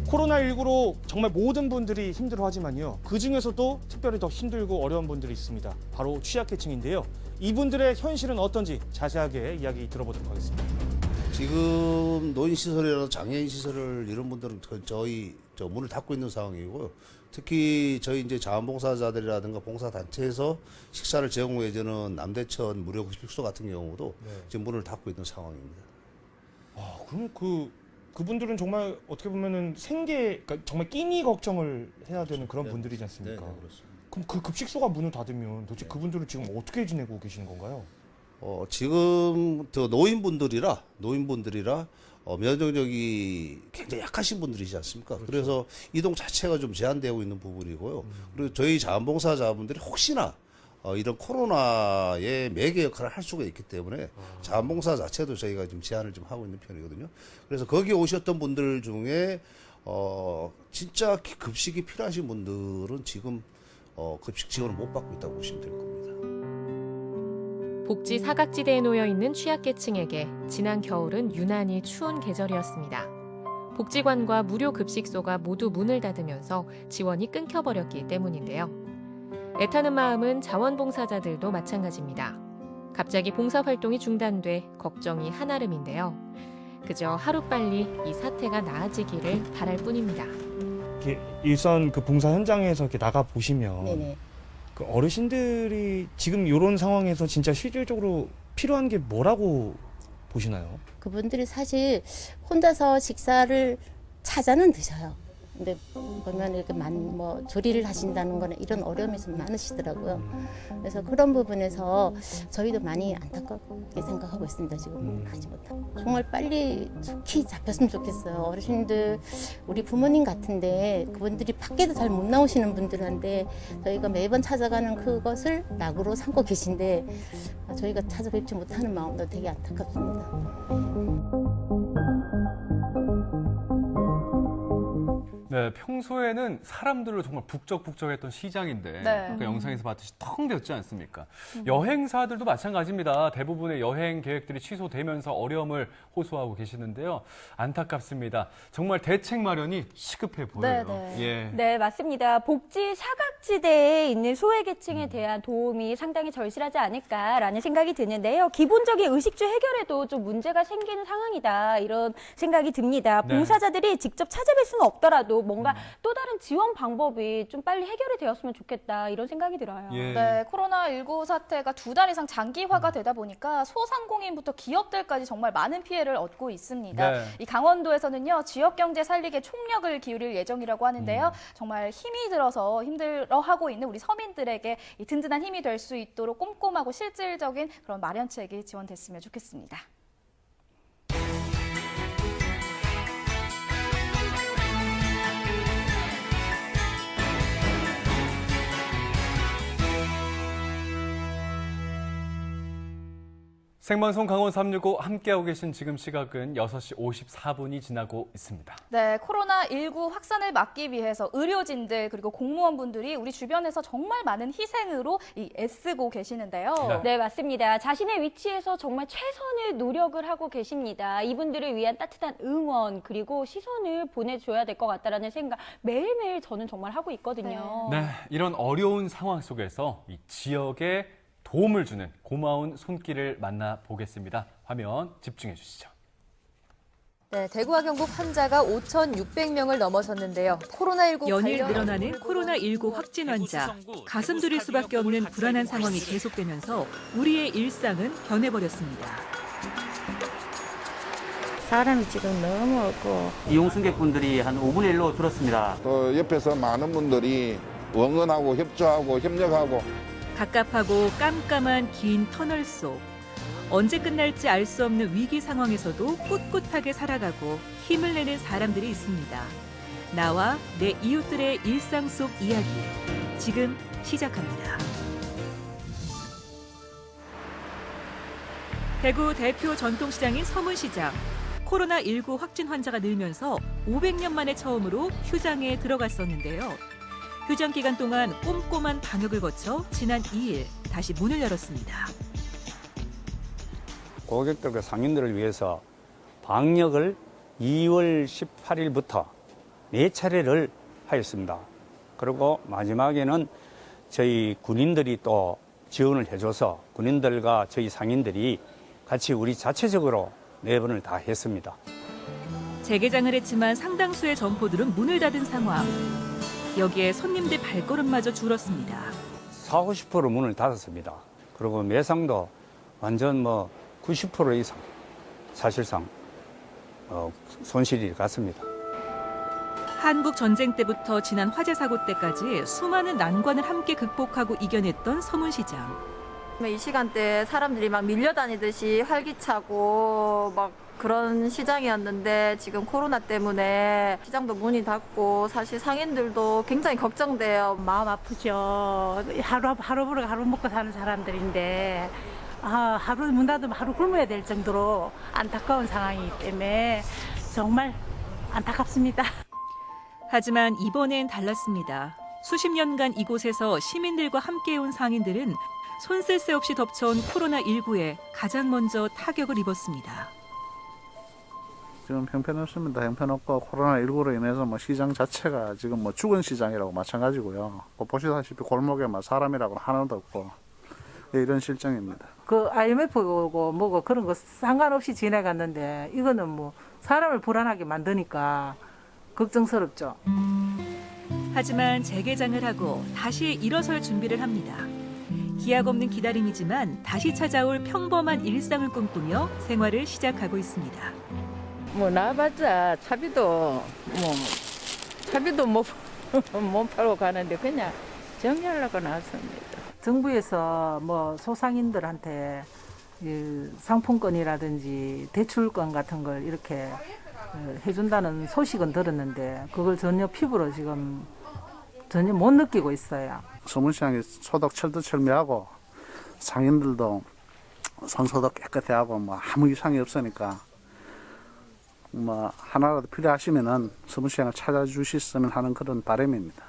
코로나19로 정말 모든 분들이 힘들어하지만요. 그중에서도 특별히 더 힘들고 어려운 분들이 있습니다. 바로 취약계층인데요. 이분들의 현실은 어떤지 자세하게 이야기 들어보도록 하겠습니다. 지금 노인시설이나 장애인시설 이런 분들은 저희 문을 닫고 있는 상황이고요. 특히 저희 이제 자원봉사자들이라든가 봉사단체에서 식사를 제공해주는 남대천 무료급식소 같은 경우도 지금 문을 닫고 있는 상황입니다. 그럼 그분들은 정말 어떻게 보면은 그러니까 정말 끼니 걱정을 해야 되는 그런 분들이지 않습니까? 네, 그렇습니다. 그럼 그 급식소가 문을 닫으면 도대체 그분들은 지금 어떻게 지내고 계시는 건가요? 지금 노인분들이라 면역력이 굉장히 약하신 분들이지 않습니까? 그렇죠. 그래서 이동 자체가 좀 제한되고 있는 부분이고요. 그리고 저희 자원봉사자분들이 혹시나 이런 코로나의 매개 역할을 할 수가 있기 때문에 자원봉사 자체도 저희가 지금 제한을 좀 하고 있는 편이거든요. 그래서 거기 오셨던 분들 중에 진짜 급식이 필요하신 분들은 지금 급식 지원을 못 받고 있다고 보시면 될 겁니다. 복지 사각지대에 놓여 있는 취약계층에게 지난 겨울은 유난히 추운 계절이었습니다. 복지관과 무료 급식소가 모두 문을 닫으면서 지원이 끊겨버렸기 때문인데요. 애타는 마음은 자원봉사자들도 마찬가지입니다. 갑자기 봉사활동이 중단돼 걱정이 한아름인데요. 그저 하루빨리 이 사태가 나아지기를 바랄 뿐입니다. 일선 그 봉사 현장에서 이렇게 나가 보시면 네네. 그 어르신들이 지금 이런 상황에서 진짜 실질적으로 필요한 게 뭐라고 보시나요? 그분들이 사실 혼자서 식사를 찾아는 드셔요. 근데 보면 이렇게 조리를 하신다는 거는 이런 어려움이 좀 많으시더라고요. 그래서 그런 부분에서 저희도 많이 안타깝게 생각하고 있습니다. 지금 하지 못하고. 정말 빨리 속히 잡혔으면 좋겠어요. 어르신들, 우리 부모님 같은데 그분들이 밖에도 잘 못 나오시는 분들한테 저희가 매번 찾아가는 그것을 낙으로 삼고 계신데 저희가 찾아뵙지 못하는 마음도 되게 안타깝습니다. 네, 평소에는 사람들로 정말 북적북적했던 시장인데 아까 영상에서 봤듯이 텅 비었지 않습니까? 여행사들도 마찬가지입니다. 대부분의 여행 계획들이 취소되면서 어려움을 호소하고 계시는데요. 안타깝습니다. 정말 대책 마련이 시급해 보여요. 네, 맞습니다. 복지 사각지대에 있는 소외계층에 대한 도움이 상당히 절실하지 않을까라는 생각이 드는데요. 기본적인 의식주 해결에도 좀 문제가 생기는 상황이다 이런 생각이 듭니다. 봉사자들이 직접 찾아뵐 수는 없더라도 뭔가 또 다른 지원 방법이 좀 빨리 해결이 되었으면 좋겠다 이런 생각이 들어요. 네, 코로나19 사태가 2달 이상 장기화가 되다 보니까 소상공인부터 기업들까지 정말 많은 피해를 얻고 있습니다. 이 강원도에서는요, 지역 경제 살리기에 총력을 기울일 예정이라고 하는데요. 정말 힘이 들어서 힘들어하고 있는 우리 서민들에게 이 든든한 힘이 될 수 있도록 꼼꼼하고 실질적인 그런 마련책이 지원됐으면 좋겠습니다. 생방송 강원 365 함께하고 계신 지금 시각은 6시 54분이 지나고 있습니다. 네, 코로나19 확산을 막기 위해서 의료진들 그리고 공무원분들이 우리 주변에서 정말 많은 희생으로 애쓰고 계시는데요. 네, 맞습니다. 자신의 위치에서 정말 최선의 노력을 하고 계십니다. 이분들을 위한 따뜻한 응원 그리고 시선을 보내줘야 될 것 같다라는 생각 매일매일 저는 정말 하고 있거든요. 네, 이런 어려운 상황 속에서 이 지역에 도움을 주는 고마운 손길을 만나보겠습니다. 화면 집중해 주시죠. 네, 대구와 경북 환자가 5,600명을 넘어섰는데요. 코로나19 연일 늘어나는 코로나19 확진 환자, 가슴 졸일 수밖에 없는 불안한 상황이 계속되면서 우리의 일상은 변해버렸습니다. 사람이 지금 너무 없고 이용 승객분들이 한 5분의 1로 줄었습니다. 또 옆에서 많은 분들이 응원하고 협조하고 협력하고 갑갑하고 깜깜한 긴 터널 속 언제 끝날지 알 수 없는 위기 상황에서도 꿋꿋하게 살아가고 힘을 내는 사람들이 있습니다. 나와 내 이웃들의 일상 속 이야기 지금 시작합니다. 대구 대표 전통시장인 서문시장. 코로나19 확진 환자가 늘면서 500년 만에 처음으로 휴장에 들어갔었는데요. 휴장 기간 동안 꼼꼼한 방역을 거쳐 지난 2일 다시 문을 열었습니다. 고객들과 상인들을 위해서 방역을 2월 18일부터 4차례를 하였습니다. 그리고 마지막에는 저희 군인들이 또 지원을 해줘서 군인들과 저희 상인들이 같이 우리 자체적으로 4번을 다 했습니다. 재개장을 했지만 상당수의 점포들은 문을 닫은 상황. 여기에 손님들 발걸음마저 줄었습니다. 40~50% 문을 닫았습니다. 그리고 매상도 완전 90% 이상 사실상 손실이 갔습니다. 한국 전쟁 때부터 지난 화재 사고 때까지 수많은 난관을 함께 극복하고 이겨냈던 서문시장. 이 시간대에 사람들이 막 밀려다니듯이 활기차고 막 그런 시장이었는데 지금 코로나 때문에 시장도 문이 닫고 사실 상인들도 굉장히 걱정돼요. 마음 아프죠. 하루 먹고 사는 사람들인데 하루 문 닫으면 하루 굶어야 될 정도로 안타까운 상황이기 때문에 정말 안타깝습니다. 하지만 이번엔 달랐습니다. 수십 년간 이곳에서 시민들과 함께해온 상인들은 손 쓸 새 없이 덮쳐온 코로나19에 가장 먼저 타격을 입었습니다. 지금 형편없습니다. 형편없고 코로나19로 인해서 시장 자체가 지금 죽은 시장이라고 마찬가지고요. 보시다시피 골목에 사람이라고 하나도 없고 이런 실정입니다. 그 IMF고 뭐고 그런 거 상관없이 지나갔는데 이거는 사람을 불안하게 만드니까 걱정스럽죠. 하지만 재개장을 하고 다시 일어설 준비를 합니다. 기약 없는 기다림이지만 다시 찾아올 평범한 일상을 꿈꾸며 생활을 시작하고 있습니다. 나와봤자 차비도 못 팔고 가는데 그냥 정리하려고 나왔습니다. 정부에서 소상인들한테 상품권이라든지 대출권 같은 걸 이렇게 해준다는 소식은 들었는데 그걸 전혀 피부로 지금 전혀 못 느끼고 있어요. 서문시장이 소독 철두철미하고 상인들도 손소독 깨끗이 하고 아무 이상이 없으니까 하나라도 필요하시면은 서문시장을 찾아주셨으면 하는 그런 바람입니다.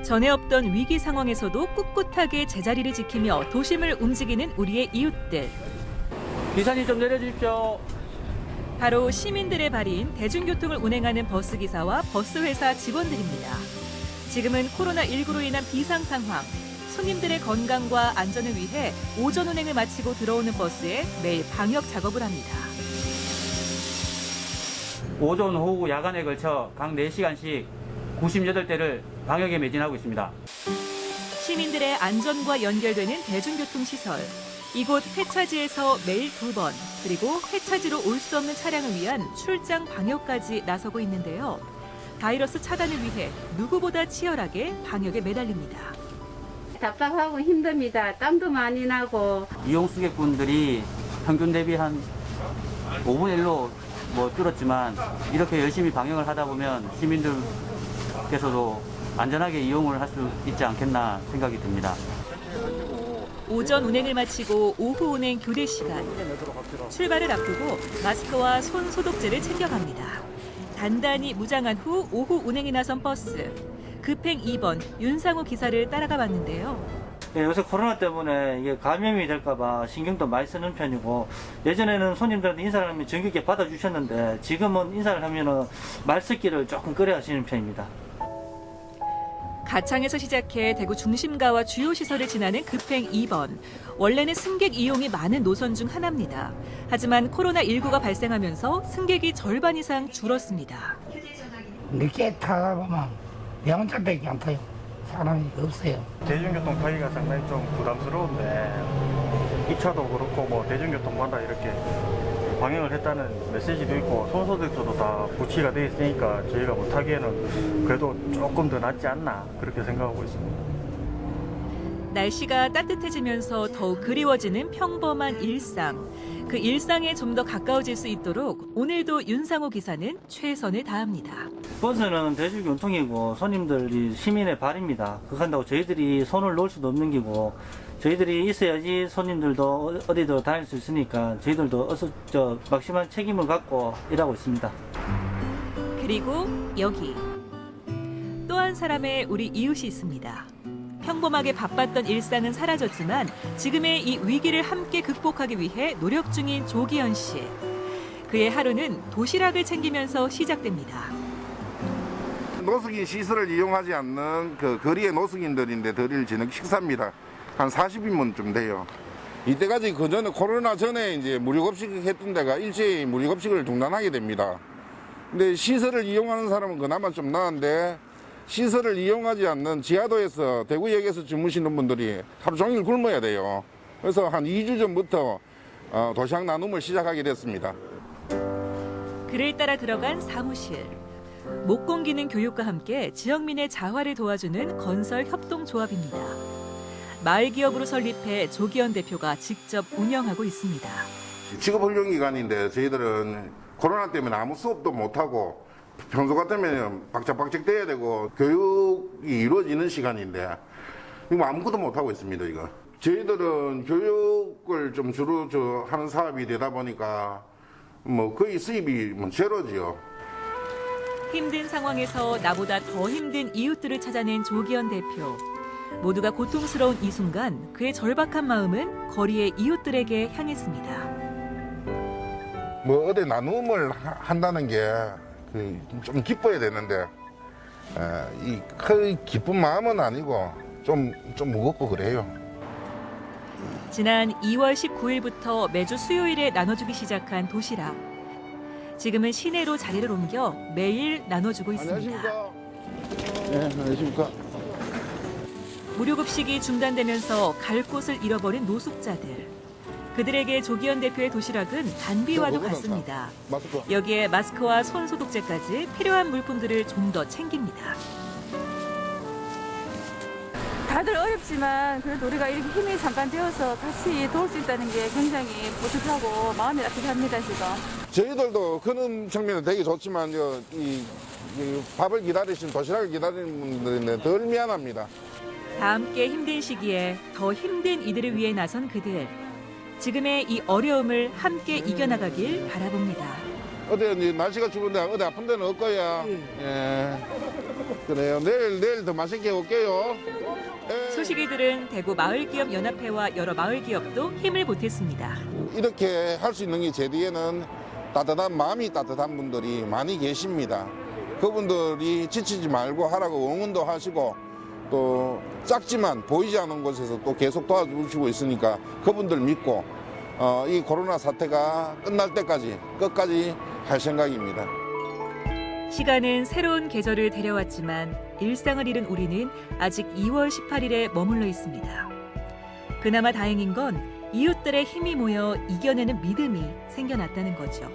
전에 없던 위기 상황에서도 꿋꿋하게 제자리를 지키며 도심을 움직이는 우리의 이웃들. 기사님 좀 내려주십시오. 바로 시민들의 발인 대중교통을 운행하는 버스기사와 버스회사 직원들입니다. 지금은 코로나19로 인한 비상 상황. 손님들의 건강과 안전을 위해 오전 운행을 마치고 들어오는 버스에 매일 방역 작업을 합니다. 오전, 오후, 야간에 걸쳐 각 4시간씩 98대를 방역에 매진하고 있습니다. 시민들의 안전과 연결되는 대중교통시설. 이곳 회차지에서 매일 2번, 그리고 회차지로 올 수 없는 차량을 위한 출장 방역까지 나서고 있는데요. 바이러스 차단을 위해 누구보다 치열하게 방역에 매달립니다. 답답하고 힘듭니다. 땀도 많이 나고. 이용 수객분들이 평균 대비 한 5분의 1로 줄었지만 이렇게 열심히 방역을 하다 보면 시민들께서도 안전하게 이용을 할 수 있지 않겠나 생각이 듭니다. 오전 운행을 마치고 오후 운행 교대 시간. 출발을 앞두고 마스크와 손 소독제를 챙겨갑니다. 단단히 무장한 후 오후 운행에 나선 버스. 급행 2번 윤상우 기사를 따라가 봤는데요. 네, 요새 코로나 때문에 이게 감염이 될까봐 신경도 많이 쓰는 편이고 예전에는 손님들한테 인사를 하면 정겹게 받아주셨는데 지금은 인사를 하면 말 섞기를 조금 꺼려 하시는 편입니다. 가창에서 시작해 대구 중심가와 주요 시설을 지나는 급행 2번. 원래는 승객 이용이 많은 노선 중 하나입니다. 하지만 코로나19가 발생하면서 승객이 절반 이상 줄었습니다. 늦게 타다 보면 내 혼자밖에 안 타요. 사람이 없어요. 대중교통 타기가 상당히 좀 부담스러운데 2차도 그렇고 대중교통마다 이렇게 방역을 했다는 메시지도 있고 손소독제도 다 부치가 돼 있으니까 저희가 못하기에는 그래도 조금 더 낫지 않나 그렇게 생각하고 있습니다. 날씨가 따뜻해지면서 더욱 그리워지는 평범한 일상. 그 일상에 좀 더 가까워질 수 있도록 오늘도 윤상호 기사는 최선을 다합니다. 버스는 대중교통이고 손님들이 시민의 발입니다. 그거 한다고 저희들이 손을 놓을 수도 없는 기고 저희들이 있어야지 손님들도 어디든 다닐 수 있으니까 저희들도 막심한 책임을 갖고 일하고 있습니다. 그리고 여기 또 한 사람의 우리 이웃이 있습니다. 평범하게 바빴던 일상은 사라졌지만 지금의 이 위기를 함께 극복하기 위해 노력 중인 조기현 씨. 그의 하루는 도시락을 챙기면서 시작됩니다. 노숙인 시설을 이용하지 않는 그 거리의 노숙인들인데 드릴 저녁 식사입니다. 한 40인분쯤 돼요. 이때까지 그 전에 코로나 전에 이제 무료급식 했던 데가 일제히 무료급식을 중단하게 됩니다. 근데 시설을 이용하는 사람은 그나마 좀 나은데 시설을 이용하지 않는 지하도에서 대구역에서 주무시는 분들이 하루 종일 굶어야 돼요. 그래서 한 2주 전부터 도시락 나눔을 시작하게 됐습니다. 그를 따라 들어간 사무실. 못 공기는 교육과 함께 지역민의 자활을 도와주는 건설 협동조합입니다. 마을 기업으로 설립해 조기현 대표가 직접 운영하고 있습니다. 직업훈련기관인데 저희들은 코로나 때문에 아무 수업도 못하고 평소 같으면 박짝박짝 돼야 되고 교육이 이루어지는 시간인데 이거 아무것도 못하고 있습니다. 이거 저희들은 교육을 좀 주로 하는 사업이 되다 보니까 뭐 거의 수입이 제로지요. 힘든 상황에서 나보다 더 힘든 이웃들을 찾아낸 조기현 대표. 모두가 고통스러운 이 순간 그의 절박한 마음은 거리의 이웃들에게 향했습니다. 뭐 어디 나눔을 한다는 게 좀 기뻐야 되는데 이 큰 기쁜 마음은 아니고 좀 무겁고 그래요. 지난 2월 19일부터 매주 수요일에 나눠주기 시작한 도시락. 지금은 시내로 자리를 옮겨 매일 나눠주고 있습니다. 안녕하십니까. 네, 안녕하십니까. 무료급식이 중단되면서 갈 곳을 잃어버린 노숙자들. 그들에게 조기현 대표의 도시락은 단비와도 같습니다. 여기에 마스크와 손소독제까지 필요한 물품들을 좀 더 챙깁니다. 다들 어렵지만 그래도 우리가 이렇게 힘이 잠깐 되어서 같이 도울 수 있다는 게 굉장히 뿌듯하고 마음이 따뜻합니다, 지금. 저희들도 그런 측면은 되게 좋지만 이 밥을 기다리신 도시락을 기다리는 분들은 덜 미안합니다. 다 함께 힘든 시기에 더 힘든 이들을 위해 나선 그들. 지금의 이 어려움을 함께 이겨나가길 바라봅니다. 어디 날씨가 추운데 어디 아픈 데는 없고요. 예. 그래요. 내일 더 맛있게 올게요. 예. 소식이 들은 대구 마을기업연합회와 여러 마을기업도 힘을 보탰습니다. 이렇게 할 수 있는 게 제 뒤에는 마음이 따뜻한 분들이 많이 계십니다. 그분들이 지치지 말고 하라고 응원도 하시고 또 작지만 보이지 않는 곳에서 또 계속 도와주시고 있으니까 그분들 믿고 이 코로나 사태가 끝날 때까지 끝까지 할 생각입니다. 시간은 새로운 계절을 데려왔지만 일상을 잃은 우리는 아직 2월 18일에 머물러 있습니다. 그나마 다행인 건 이웃들의 힘이 모여 이겨내는 믿음이 생겨났다는 거죠.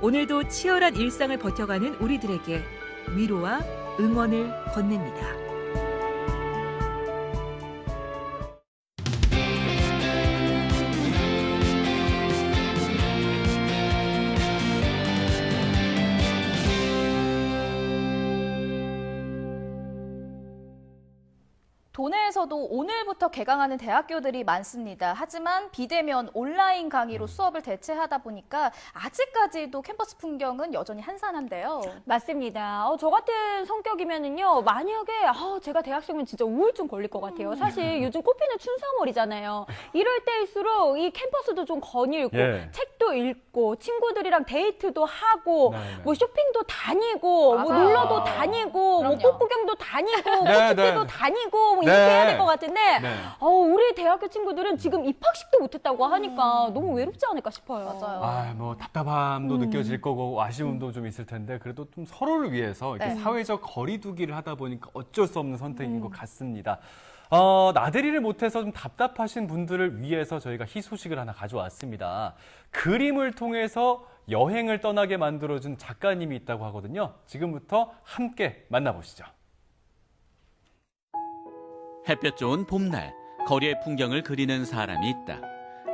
오늘도 치열한 일상을 버텨가는 우리들에게 위로와 응원을 건넵니다. 도내에서도 오늘부터 개강하는 대학교들이 많습니다. 하지만 비대면 온라인 강의로 수업을 대체하다 보니까 아직까지도 캠퍼스 풍경은 여전히 한산한데요. 맞습니다. 저 같은 성격이면은요, 만약에 제가 대학생이면 진짜 우울증 걸릴 것 같아요. 사실 요즘 꽃피는 춘삼월이잖아요. 이럴 때일수록 이 캠퍼스도 좀 거닐고 책도 읽고 친구들이랑 데이트도 하고 뭐 쇼핑도 다니고 뭐 놀러도 다니고 뭐 꽃 구경도 다니고 꽃집도 다니고 이렇게 해야 될 것 같은데 우리 대학교 친구들은 지금 입학식도 못했다고 하니까 너무 외롭지 않을까 싶어요. 맞아요. 뭐 답답함도 느껴질 거고 아쉬움도 좀 있을 텐데 그래도 좀 서로를 위해서 이렇게 사회적 거리두기를 하다 보니까 어쩔 수 없는 선택인 것 같습니다. 나들이를 못해서 좀 답답하신 분들을 위해서 저희가 희소식을 하나 가져왔습니다. 그림을 통해서 여행을 떠나게 만들어준 작가님이 있다고 하거든요. 지금부터 함께 만나보시죠. 햇볕 좋은 봄날, 거리의 풍경을 그리는 사람이 있다.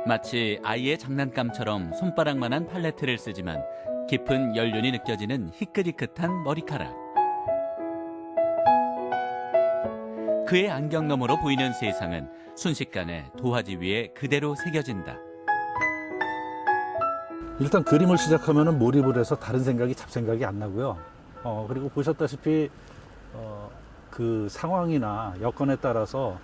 마치 아이의 장난감처럼 손바닥만한 팔레트를 쓰지만 깊은 연륜이 느껴지는 희끗희끗한 머리카락. 그의 안경 너머로 보이는 세상은 순식간에 도화지 위에 그대로 새겨진다. 일단 그림을 시작하면 몰입을 해서 다른 생각이 잡생각이 안 나고요. 그리고 보셨다시피 그 상황이나 여건에 따라서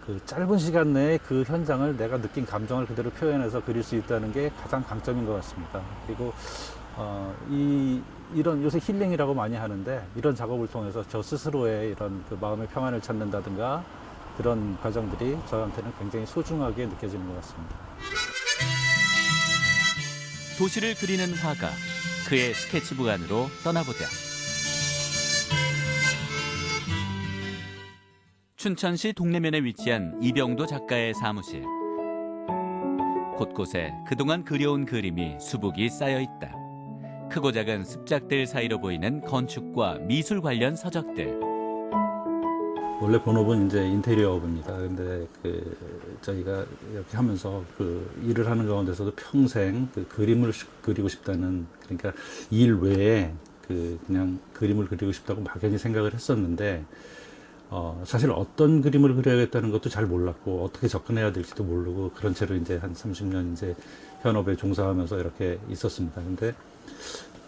그 짧은 시간 내에 그 현장을 내가 느낀 감정을 그대로 표현해서 그릴 수 있다는 게 가장 강점인 것 같습니다. 그리고 이런 요새 힐링이라고 많이 하는데 이런 작업을 통해서 저 스스로의 이런 그 마음의 평안을 찾는다든가 그런 과정들이 저한테는 굉장히 소중하게 느껴지는 것 같습니다. 도시를 그리는 화가, 그의 스케치북 안으로 떠나보자. 춘천시 동래면에 위치한 이병도 작가의 사무실. 곳곳에 그동안 그려온 그림이 수북이 쌓여 있다. 크고 작은 습작들 사이로 보이는 건축과 미술 관련 서적들. 원래 본업은 이제 인테리어업입니다. 근데 저희가 이렇게 하면서 일을 하는 가운데서도 평생 그림을 그리고 싶다는, 그러니까 일 외에 그냥 그림을 그리고 싶다고 막연히 생각을 했었는데, 사실 어떤 그림을 그려야겠다는 것도 잘 몰랐고, 어떻게 접근해야 될지도 모르고, 그런 채로 이제 한 30년 이제 현업에 종사하면서 이렇게 있었습니다. 근데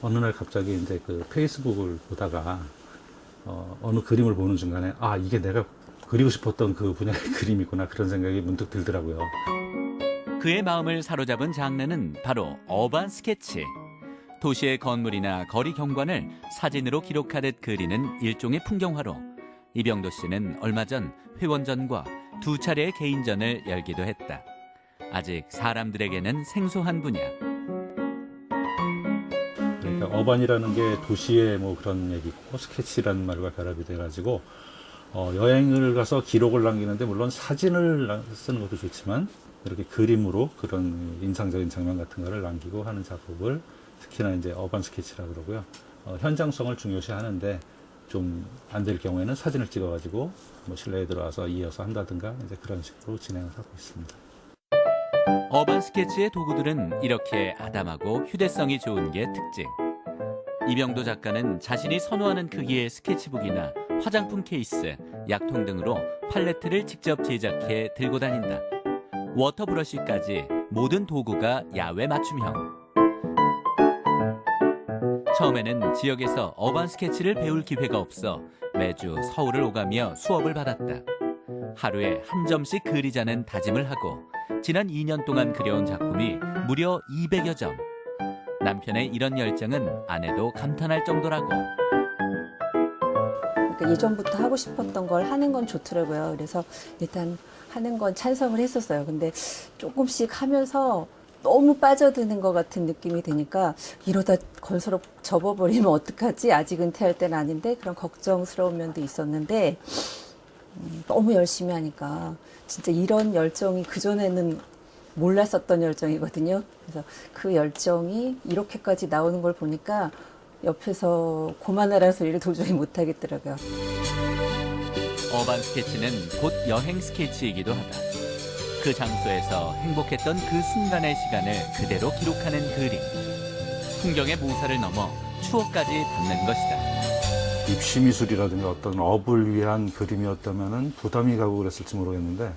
어느 날 갑자기 이제 페이스북을 보다가, 어느 그림을 보는 순간에, 이게 내가 그리고 싶었던 그 분야의 그림이구나, 그런 생각이 문득 들더라고요. 그의 마음을 사로잡은 장르는 바로 어반 스케치. 도시의 건물이나 거리 경관을 사진으로 기록하듯 그리는 일종의 풍경화로 이병도 씨는 얼마 전 회원전과 2차례의 개인전을 열기도 했다. 아직 사람들에게는 생소한 분야. 그러니까 어반이라는 게 도시의 뭐 그런 얘기고, 스케치라는 말과 결합이 돼가지고 여행을 가서 기록을 남기는데 물론 사진을 쓰는 것도 좋지만 이렇게 그림으로 그런 인상적인 장면 같은 거를 남기고 하는 작업을 특히나 이제 어반 스케치라고 그러고요. 현장성을 중요시 하는데 좀 안 될 경우에는 사진을 찍어가지고 뭐 실내에 들어와서 이어서 한다든가 이제 그런 식으로 진행을 하고 있습니다. 어반 스케치의 도구들은 이렇게 아담하고 휴대성이 좋은 게 특징. 이병도 작가는 자신이 선호하는 크기의 스케치북이나 화장품 케이스, 약통 등으로 팔레트를 직접 제작해 들고 다닌다. 워터브러쉬까지 모든 도구가 야외 맞춤형. 처음에는 지역에서 어반 스케치를 배울 기회가 없어 매주 서울을 오가며 수업을 받았다. 하루에 한 점씩 그리자는 다짐을 하고 지난 2년 동안 그려온 작품이 무려 200여 점. 남편의 이런 열정은 아내도 감탄할 정도라고. 그러니까 예전부터 하고 싶었던 걸 하는 건 좋더라고요. 그래서 일단 하는 건 찬성을 했었어요. 근데 조금씩 하면서 너무 빠져드는 것 같은 느낌이 드니까 이러다 건설업 접어버리면 어떡하지? 아직 은퇴할 때는 아닌데 그런 걱정스러운 면도 있었는데 너무 열심히 하니까 진짜 이런 열정이 그전에는 몰랐었던 열정이거든요. 그래서 그 열정이 이렇게까지 나오는 걸 보니까 옆에서 고만하라는 소리를 도저히 못하겠더라고요. 어반 스케치는 곧 여행 스케치이기도 하다. 그 장소에서 행복했던 그 순간의 시간을 그대로 기록하는 그림. 풍경의 모사를 넘어 추억까지 담는 것이다. 입시미술이라든가 어떤 업을 위한 그림이었다면 부담이 가고 그랬을지 모르겠는데,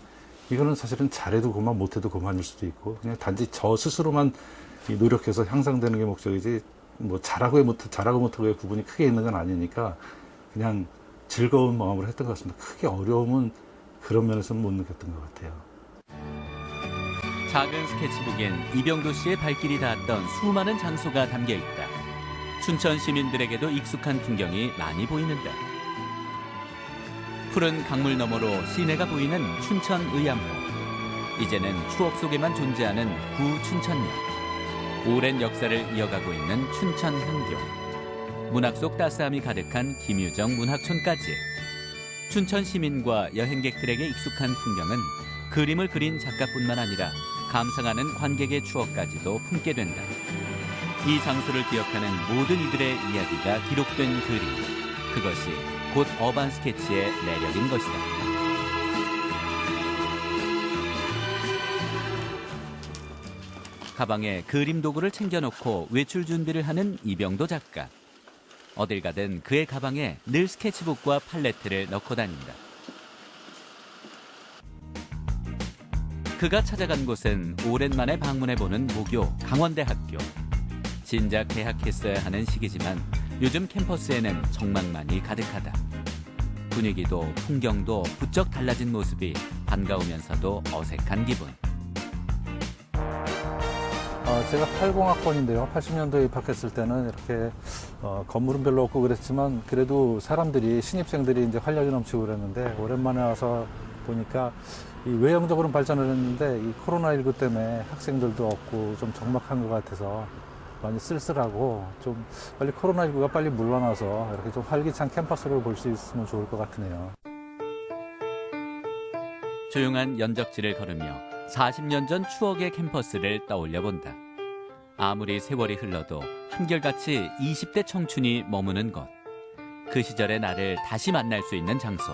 이거는 사실은 잘해도 그만, 못해도 그만일 수도 있고, 그냥 단지 저 스스로만 노력해서 향상되는 게 목적이지, 뭐 잘하고 못하고의 구분이 크게 있는 건 아니니까 그냥 즐거운 마음으로 했던 것 같습니다. 크게 어려움은 그런 면에서는 못 느꼈던 것 같아요. 작은 스케치북엔 이병도 씨의 발길이 닿았던 수많은 장소가 담겨 있다. 춘천 시민들에게도 익숙한 풍경이 많이 보이는데, 푸른 강물 너머로 시내가 보이는 춘천 의암호. 이제는 추억 속에만 존재하는 구 춘천역. 오랜 역사를 이어가고 있는 춘천 향교. 문학 속 따스함이 가득한 김유정 문학촌까지. 춘천 시민과 여행객들에게 익숙한 풍경은 그림을 그린 작가뿐만 아니라 감상하는 관객의 추억까지도 품게 된다. 이 장소를 기억하는 모든 이들의 이야기가 기록된 그림. 그것이 곧 어반 스케치의 매력인 것이다. 가방에 그림 도구를 챙겨놓고 외출 준비를 하는 이병도 작가. 어딜 가든 그의 가방에 늘 스케치북과 팔레트를 넣고 다닌다. 그가 찾아간 곳은 오랜만에 방문해보는 모교 강원대학교. 진작 개학했어야 하는 시기지만 요즘 캠퍼스에는 정막만이 가득하다. 분위기도 풍경도 부쩍 달라진 모습이 반가우면서도 어색한 기분. 제가 80학번인데요. 80년도에 입학했을 때는 이렇게 건물은 별로 없고 그랬지만 그래도 사람들이 신입생들이 이제 활력이 넘치고 그랬는데 오랜만에 와서 보니까 이 외형적으로는 발전을 했는데 이 코로나19 때문에 학생들도 없고 좀 적막한 것 같아서 많이 쓸쓸하고 좀 빨리 코로나19가 빨리 물러나서 이렇게 좀 활기찬 캠퍼스를 볼 수 있으면 좋을 것 같으네요. 조용한 연적지를 걸으며 40년 전 추억의 캠퍼스를 떠올려 본다. 아무리 세월이 흘러도 한결같이 20대 청춘이 머무는 곳. 그 시절의 나를 다시 만날 수 있는 장소.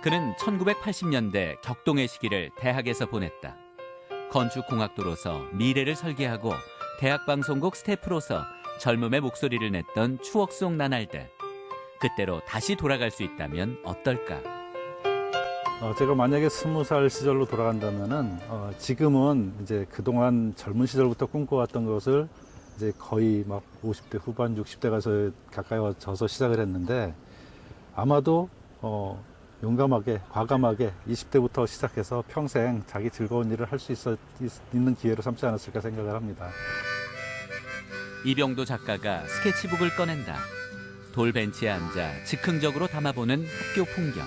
그는 1980년대 격동의 시기를 대학에서 보냈다. 건축공학도로서 미래를 설계하고 대학방송국 스태프로서 젊음의 목소리를 냈던 추억 속 나날들. 그때로 다시 돌아갈 수 있다면 어떨까? 제가 만약에 20살 시절로 돌아간다면은 지금은 이제 그동안 젊은 시절부터 꿈꿔왔던 것을 이제 거의 막 50대 후반, 60대 가서 가까이 와서 시작을 했는데 아마도 용감하게, 과감하게 20대부터 시작해서 평생 자기 즐거운 일을 할 수 있는 기회로 삼지 않았을까 생각을 합니다. 이병도 작가가 스케치북을 꺼낸다. 돌벤치에 앉아 즉흥적으로 담아보는 학교 풍경.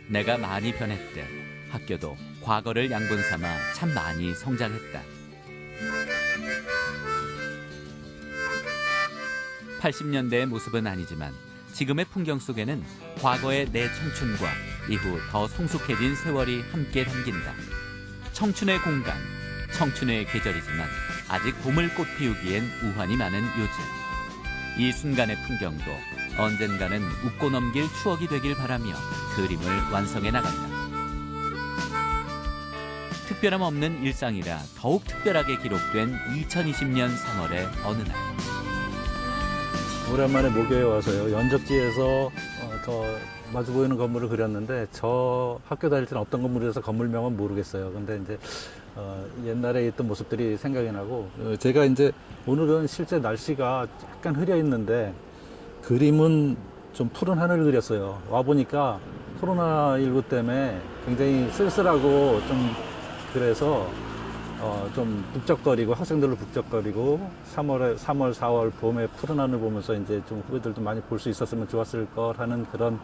내가 많이 변했대. 학교도 과거를 양분 삼아 참 많이 성장했다. 80년대의 모습은 아니지만 지금의 풍경 속에는 과거의 내 청춘과 이후 더 성숙해진 세월이 함께 담긴다. 청춘의 공간, 청춘의 계절이지만 아직 봄을 꽃 피우기엔 우환이 많은 요즘. 이 순간의 풍경도 언젠가는 웃고 넘길 추억이 되길 바라며 그림을 완성해 나간다. 특별함 없는 일상이라 더욱 특별하게 기록된 2020년 3월의 어느 날. 오랜만에 모교에 와서요. 연적지에서 저 마주 보이는 건물을 그렸는데 저 학교 다닐 때는 어떤 건물이라서 건물명은 모르겠어요. 근데 이제 옛날에 있던 모습들이 생각이 나고 제가 이제 오늘은 실제 날씨가 약간 흐려 있는데 그림은 좀 푸른 하늘을 그렸어요. 와 보니까 코로나19 때문에 굉장히 쓸쓸하고 좀 그래서 좀 북적거리고 학생들로 북적거리고 3월, 4월 봄에 푸른 하늘 보면서 이제 좀 후배들도 많이 볼 수 있었으면 좋았을 걸 하는 그런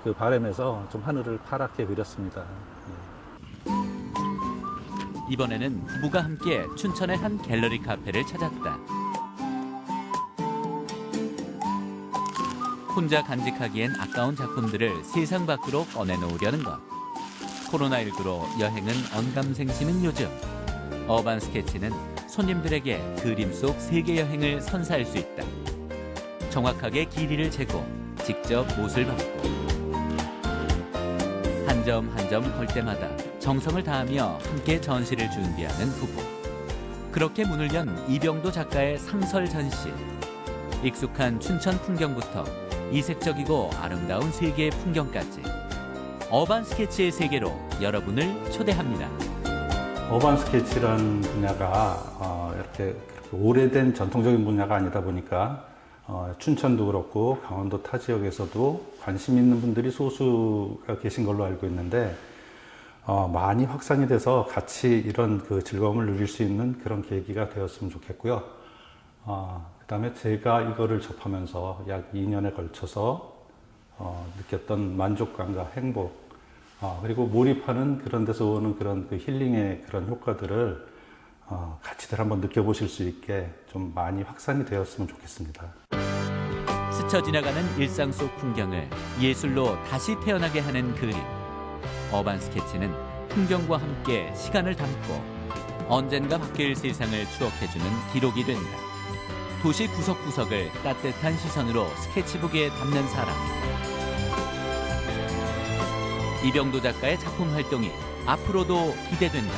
그 바람에서 좀 하늘을 파랗게 그렸습니다. 이번에는 부부가 함께 춘천의 한 갤러리 카페를 찾았다. 혼자 간직하기엔 아까운 작품들을 세상 밖으로 꺼내놓으려는 것. 코로나19로 여행은 언감생심인 요즘. 어반 스케치는 손님들에게 그림 속 세계 여행을 선사할 수 있다. 정확하게 길이를 재고 직접 못을 받고 한 점 한 점 걸 때마다 정성을 다하며 함께 전시를 준비하는 부부. 그렇게 문을 연 이병도 작가의 상설 전시. 익숙한 춘천 풍경부터 이색적이고 아름다운 세계의 풍경까지 어반 스케치의 세계로 여러분을 초대합니다. 어반 스케치라는 분야가 이렇게 오래된 전통적인 분야가 아니다 보니까 춘천도 그렇고 강원도 타 지역에서도 관심 있는 분들이 소수가 계신 걸로 알고 있는데 많이 확산이 돼서 같이 이런 그 즐거움을 누릴 수 있는 그런 계기가 되었으면 좋겠고요. 그다음에 제가 이거를 접하면서 약 2년에 걸쳐서 느꼈던 만족감과 행복 그리고 몰입하는 그런 데서 오는 그런 그 힐링의 그런 효과들을 같이들 한번 느껴보실 수 있게 좀 많이 확산이 되었으면 좋겠습니다. 스쳐 지나가는 일상 속 풍경을 예술로 다시 태어나게 하는 그림. 어반 스케치는 풍경과 함께 시간을 담고 언젠가 바뀔 세상을 추억해주는 기록이 된다. 도시 구석구석을 따뜻한 시선으로 스케치북에 담는 사람. 이병도 작가의 작품 활동이 앞으로도 기대된다.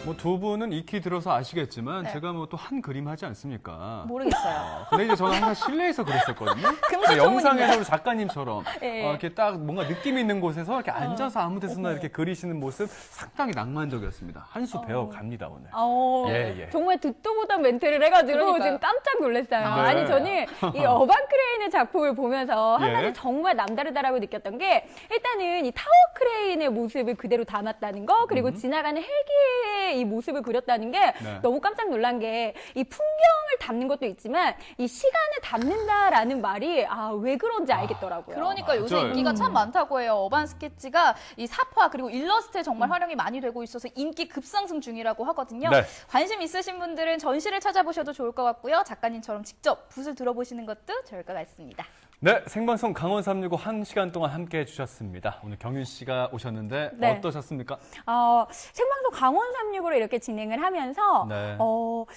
뭐 두 분은 익히 들어서 아시겠지만 네. 제가 뭐 또 한 그림 하지 않습니까? 모르겠어요. 근데 이제 저는 항상 실내에서 그랬었거든요. 금수초문이네요. 영상에서 우리 작가님처럼 네. 이렇게 딱 뭔가 느낌 있는 곳에서 이렇게 앉아서 아무 데서나 이렇게 그리시는 모습 상당히 낭만적이었습니다. 한 수 배워갑니다 오늘. 예. 정말 듣도 보던 멘트를 해가지고 그러니까요. 지금 깜짝 놀랐어요. 네. 아니 저는 이 어반 크레인의 작품을 보면서 한 예. 가지 정말 남다르다라고 느꼈던 게 일단은 이 타워 크레인의 모습을 그대로 담았다는 거 그리고 지나가는 헬기의 이 모습을 그렸다는 게 네. 너무 깜짝 놀란 게 이 풍경을 담는 것도 있지만 이 시간을 담는다라는 말이 왜 그런지 알겠더라고요. 그러니까 요새 맞아요. 인기가 참 많다고 해요. 어반 스케치가 이 사파 그리고 일러스트에 정말 활용이 많이 되고 있어서 인기 급상승 중이라고 하거든요. 네. 관심 있으신 분들은 전시를 찾아보셔도 좋을 것 같고요. 작가님처럼 직접 붓을 들어보시는 것도 좋을 것 같습니다. 네, 생방송 강원 365 1시간 동안 함께해 주셨습니다. 오늘 경윤 씨가 오셨는데 네. 어떠셨습니까? 생방송 강원 365로 이렇게 진행을 하면서 네.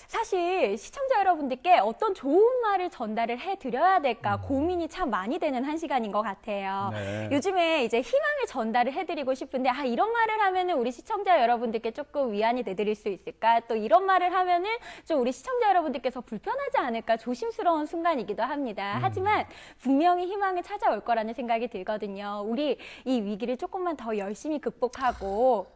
사실 시청자 여러분들께 어떤 좋은 말을 전달을 해드려야 될까 고민이 참 많이 되는 한 시간인 것 같아요. 네. 요즘에 이제 희망을 전달을 해드리고 싶은데 이런 말을 하면은 우리 시청자 여러분들께 조금 위안이 되드릴 수 있을까? 또 이런 말을 하면은 좀 우리 시청자 여러분들께서 불편하지 않을까 조심스러운 순간이기도 합니다. 하지만 분명히 희망을 찾아올 거라는 생각이 들거든요. 우리 이 위기를 조금만 더 열심히 극복하고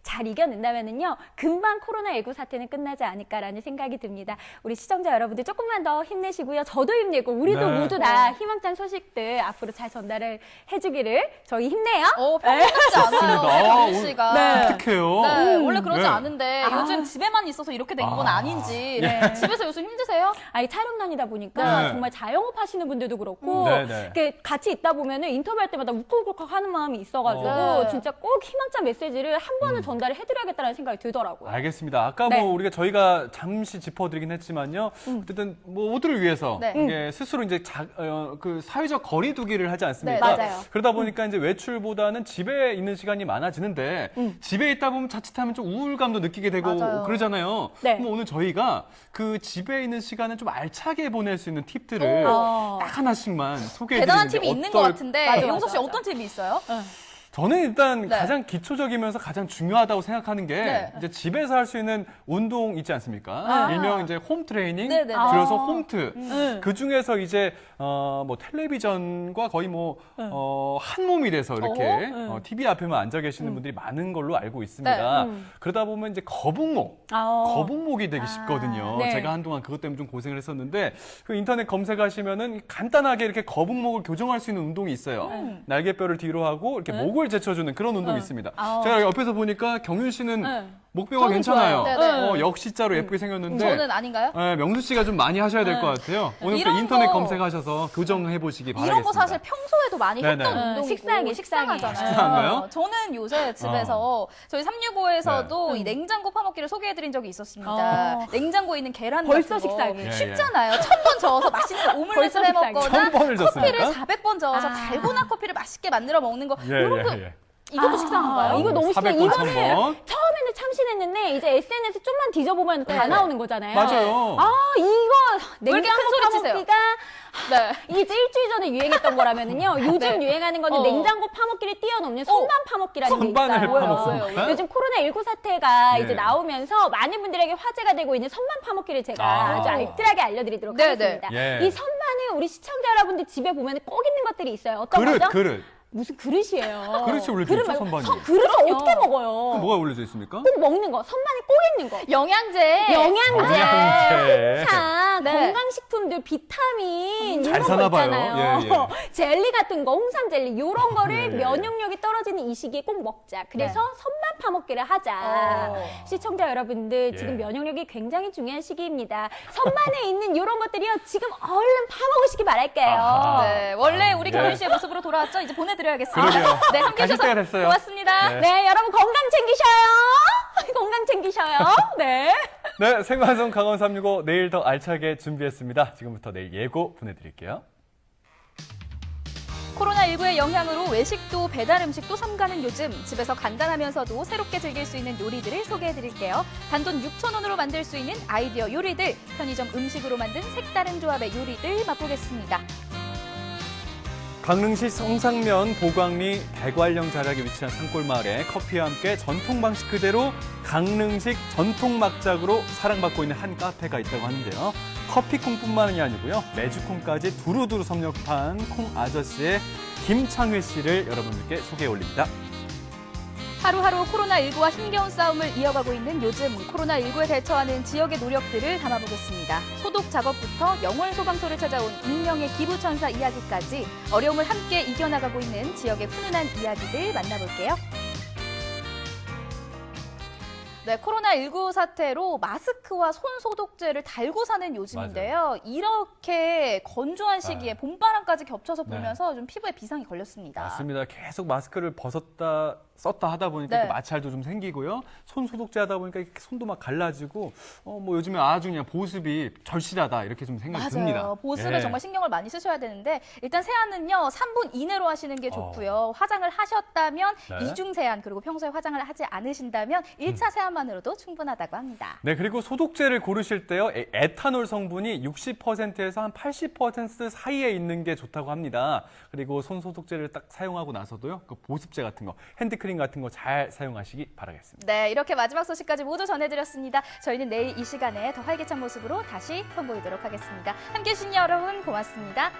잘 이겨낸다면은요. 금방 코로나19 사태는 끝나지 않을까라는 생각이 듭니다. 우리 시청자 여러분들 조금만 더 힘내시고요. 저도 힘내고 우리도 네. 모두 다 희망찬 소식들 앞으로 잘 전달을 해주기를 저희 힘내요. 평소 같지 않아요. 경윤 씨가. 어떡해요? 네, 원래 그러지 네. 않은데 요즘 집에만 있어서 이렇게 된 건 아닌지. 네. 집에서 요즘 힘드세요? 촬영난이다 보니까 네. 정말 자영업 하시는 분들도 그렇고 네. 이렇게 같이 있다 보면은 인터뷰할 때마다 울컥울컥 하는 마음이 있어가지고 네. 진짜 꼭 희망찬 메시지를 한 번은 전달을 해드려야겠다는 생각이 들더라고요. 알겠습니다. 아까 네. 뭐 저희가 잠시 짚어드리긴 했지만요. 어쨌든 뭐 모두를 위해서 네. 이게 스스로 이제 그 사회적 거리두기를 하지 않습니까? 네, 맞아요. 그러다 보니까 이제 외출보다는 집에 있는 시간이 많아지는데 집에 있다 보면 자칫하면 좀 우울감도 느끼게 되고 맞아요. 그러잖아요. 네. 그럼 오늘 저희가 그 집에 있는 시간을 좀 알차게 보낼 수 있는 팁들을 딱 하나씩만 소개해 대단한 드리는데 팁이 있는 것 같은데 맞아, 용석 씨 맞아. 어떤 팁이 있어요? 저는 일단 네. 가장 기초적이면서 가장 중요하다고 생각하는 게 네. 이제 집에서 할 수 있는 운동 있지 않습니까? 일명 이제 홈 트레이닝, 네네네. 줄여서 홈트. 그 중에서 이제 뭐 텔레비전과 거의 한 몸이 돼서 이렇게 TV 앞에만 앉아 계시는 분들이 많은 걸로 알고 있습니다. 그러다 보면 이제 거북목이 되기 쉽거든요. 네. 제가 한동안 그것 때문에 좀 고생을 했었는데 그 인터넷 검색하시면은 간단하게 이렇게 거북목을 교정할 수 있는 운동이 있어요. 날개뼈를 뒤로 하고 이렇게 목을 제쳐주는 그런 운동이 있습니다. 제가 옆에서 보니까 경윤 씨는 목뼈가 저는 괜찮아요. 좋아요. 네네. 역시자로 예쁘게 생겼는데 저는 아닌가요? 네, 명수 씨가 좀 많이 하셔야 될 것 같아요. 오늘 또 이런 인터넷 거- 검색하셔서 교정해 보시기 바라겠습니다. 이런 거 사실 평소에도 많이 네네. 했던 운동이고 식상하잖아요. 식상한가요? 저는 요새 집에서 저희 365에서도 이 냉장고 파먹기를 소개해드린 적이 있었습니다. 냉장고에 있는 계란 벌써 같은 거 식상해. 예, 쉽잖아요. 1000번 저어서 맛있는 거 오믈렛을 벌써 해 식상해. 먹거나 1000번을 커피를 졌습니까? 400번 저어서 달고나 커피를 맛있게 만들어 먹는 거 예, 이런 거 예. 이것도 식상한가요? 이거 너무 식상. 400번, 이거는 1000번. 처음에는 참신했는데 이제 SNS 좀만 뒤져보면 다 나오는 거잖아요. 맞아요. 이거 왜 이렇게 냉장고 큰 소리 치세요? 파먹기가 네. 이게 일주일 전에 유행했던 거라면은요. 요즘 유행하는 거는 냉장고 파먹기를 뛰어넘는 선반 파먹기라는 게 선반을 있어요. 파먹습니까? 요즘 코로나19 사태가 예. 이제 나오면서 많은 분들에게 화제가 되고 있는 선반 파먹기를 제가 아주 알뜰하게 알려드리도록 네네. 하겠습니다. 예. 이 선반은 우리 시청자 여러분들 집에 보면 꼭 있는 것들이 있어요. 어떤 거죠? 그릇. 무슨 그릇이에요. 그릇이 올려져 있죠, 말고 선반이. 그릇을 어떻게 먹어요? 뭐가 올려져 있습니까? 꼭 먹는 거, 선반에 꼭 있는 거. 영양제. 영양제. 항상 네. 건강식품들, 비타민 잘 이런 거 사나 봐요. 있잖아요. 예, 예. 젤리 같은 거, 홍삼 젤리 이런 거를 예, 예. 면역력이 떨어지는 이 시기에 꼭 먹자. 그래서 선반 파먹기를 하자. 시청자 여러분들 지금 예. 면역력이 굉장히 중요한 시기입니다. 선반에 있는 이런 것들이요. 지금 얼른 파먹으시기 바랄게요. 아하. 네, 원래 우리 네. 경윤 씨의 모습으로 돌아왔죠? 이제 보내드려야겠습니다. 그러게요. 네, 함께 가실 해주셔서 때가 됐어요. 고맙습니다. 네. 네, 여러분 건강 챙기셔요. 건강 챙기셔요. 네. 네, 생방송 강원 365 내일 더 알차게 준비했습니다. 지금부터 내일 예고 보내드릴게요. 코로나19의 영향으로 외식도 배달 음식도 삼가는 요즘 집에서 간단하면서도 새롭게 즐길 수 있는 요리들을 소개해드릴게요. 단돈 6,000원으로 만들 수 있는 아이디어 요리들, 편의점 음식으로 만든 색다른 조합의 요리들 맛보겠습니다. 강릉시 성상면 보광리 대관령 자락에 위치한 산골마을에 커피와 함께 전통 방식 그대로 강릉식 전통 막작으로 사랑받고 있는 한 카페가 있다고 하는데요. 커피콩뿐만이 아니고요. 메주콩까지 두루두루 섭렵한 콩 아저씨의 김창회 씨를 여러분들께 소개해 올립니다. 하루하루 코로나19와 힘겨운 싸움을 이어가고 있는 요즘 코로나19에 대처하는 지역의 노력들을 담아보겠습니다. 소독 작업부터 영월 소방서를 찾아온 익명의 기부천사 이야기까지 어려움을 함께 이겨나가고 있는 지역의 훈훈한 이야기들 만나볼게요. 네, 코로나19 사태로 마스크와 손소독제를 달고 사는 요즘인데요. 이렇게 건조한 시기에 봄바람까지 겹쳐서 불면서 좀 피부에 비상이 걸렸습니다. 맞습니다. 계속 마스크를 썼다 하다 보니까 네. 이렇게 마찰도 좀 생기고요. 손 소독제 하다 보니까 이렇게 손도 막 갈라지고 뭐 요즘에 아주 그냥 보습이 절실하다 이렇게 좀 생각이 듭니다. 맞아요. 보습에 예. 정말 신경을 많이 쓰셔야 되는데 일단 세안은요 3분 이내로 하시는 게 좋고요. 화장을 하셨다면 네. 이중 세안 그리고 평소에 화장을 하지 않으신다면 1차 세안만으로도 충분하다고 합니다. 네, 그리고 소독제를 고르실 때요. 에탄올 성분이 60%에서 한 80% 사이에 있는 게 좋다고 합니다. 그리고 손 소독제를 딱 사용하고 나서도요. 그 보습제 같은 거, 핸드크림 같은 거 잘 사용하시기 바라겠습니다. 네, 이렇게 마지막 소식까지 모두 전해드렸습니다. 저희는 내일 이 시간에 더 활기찬 모습으로 다시 선보이도록 하겠습니다. 함께해 주신 여러분 고맙습니다.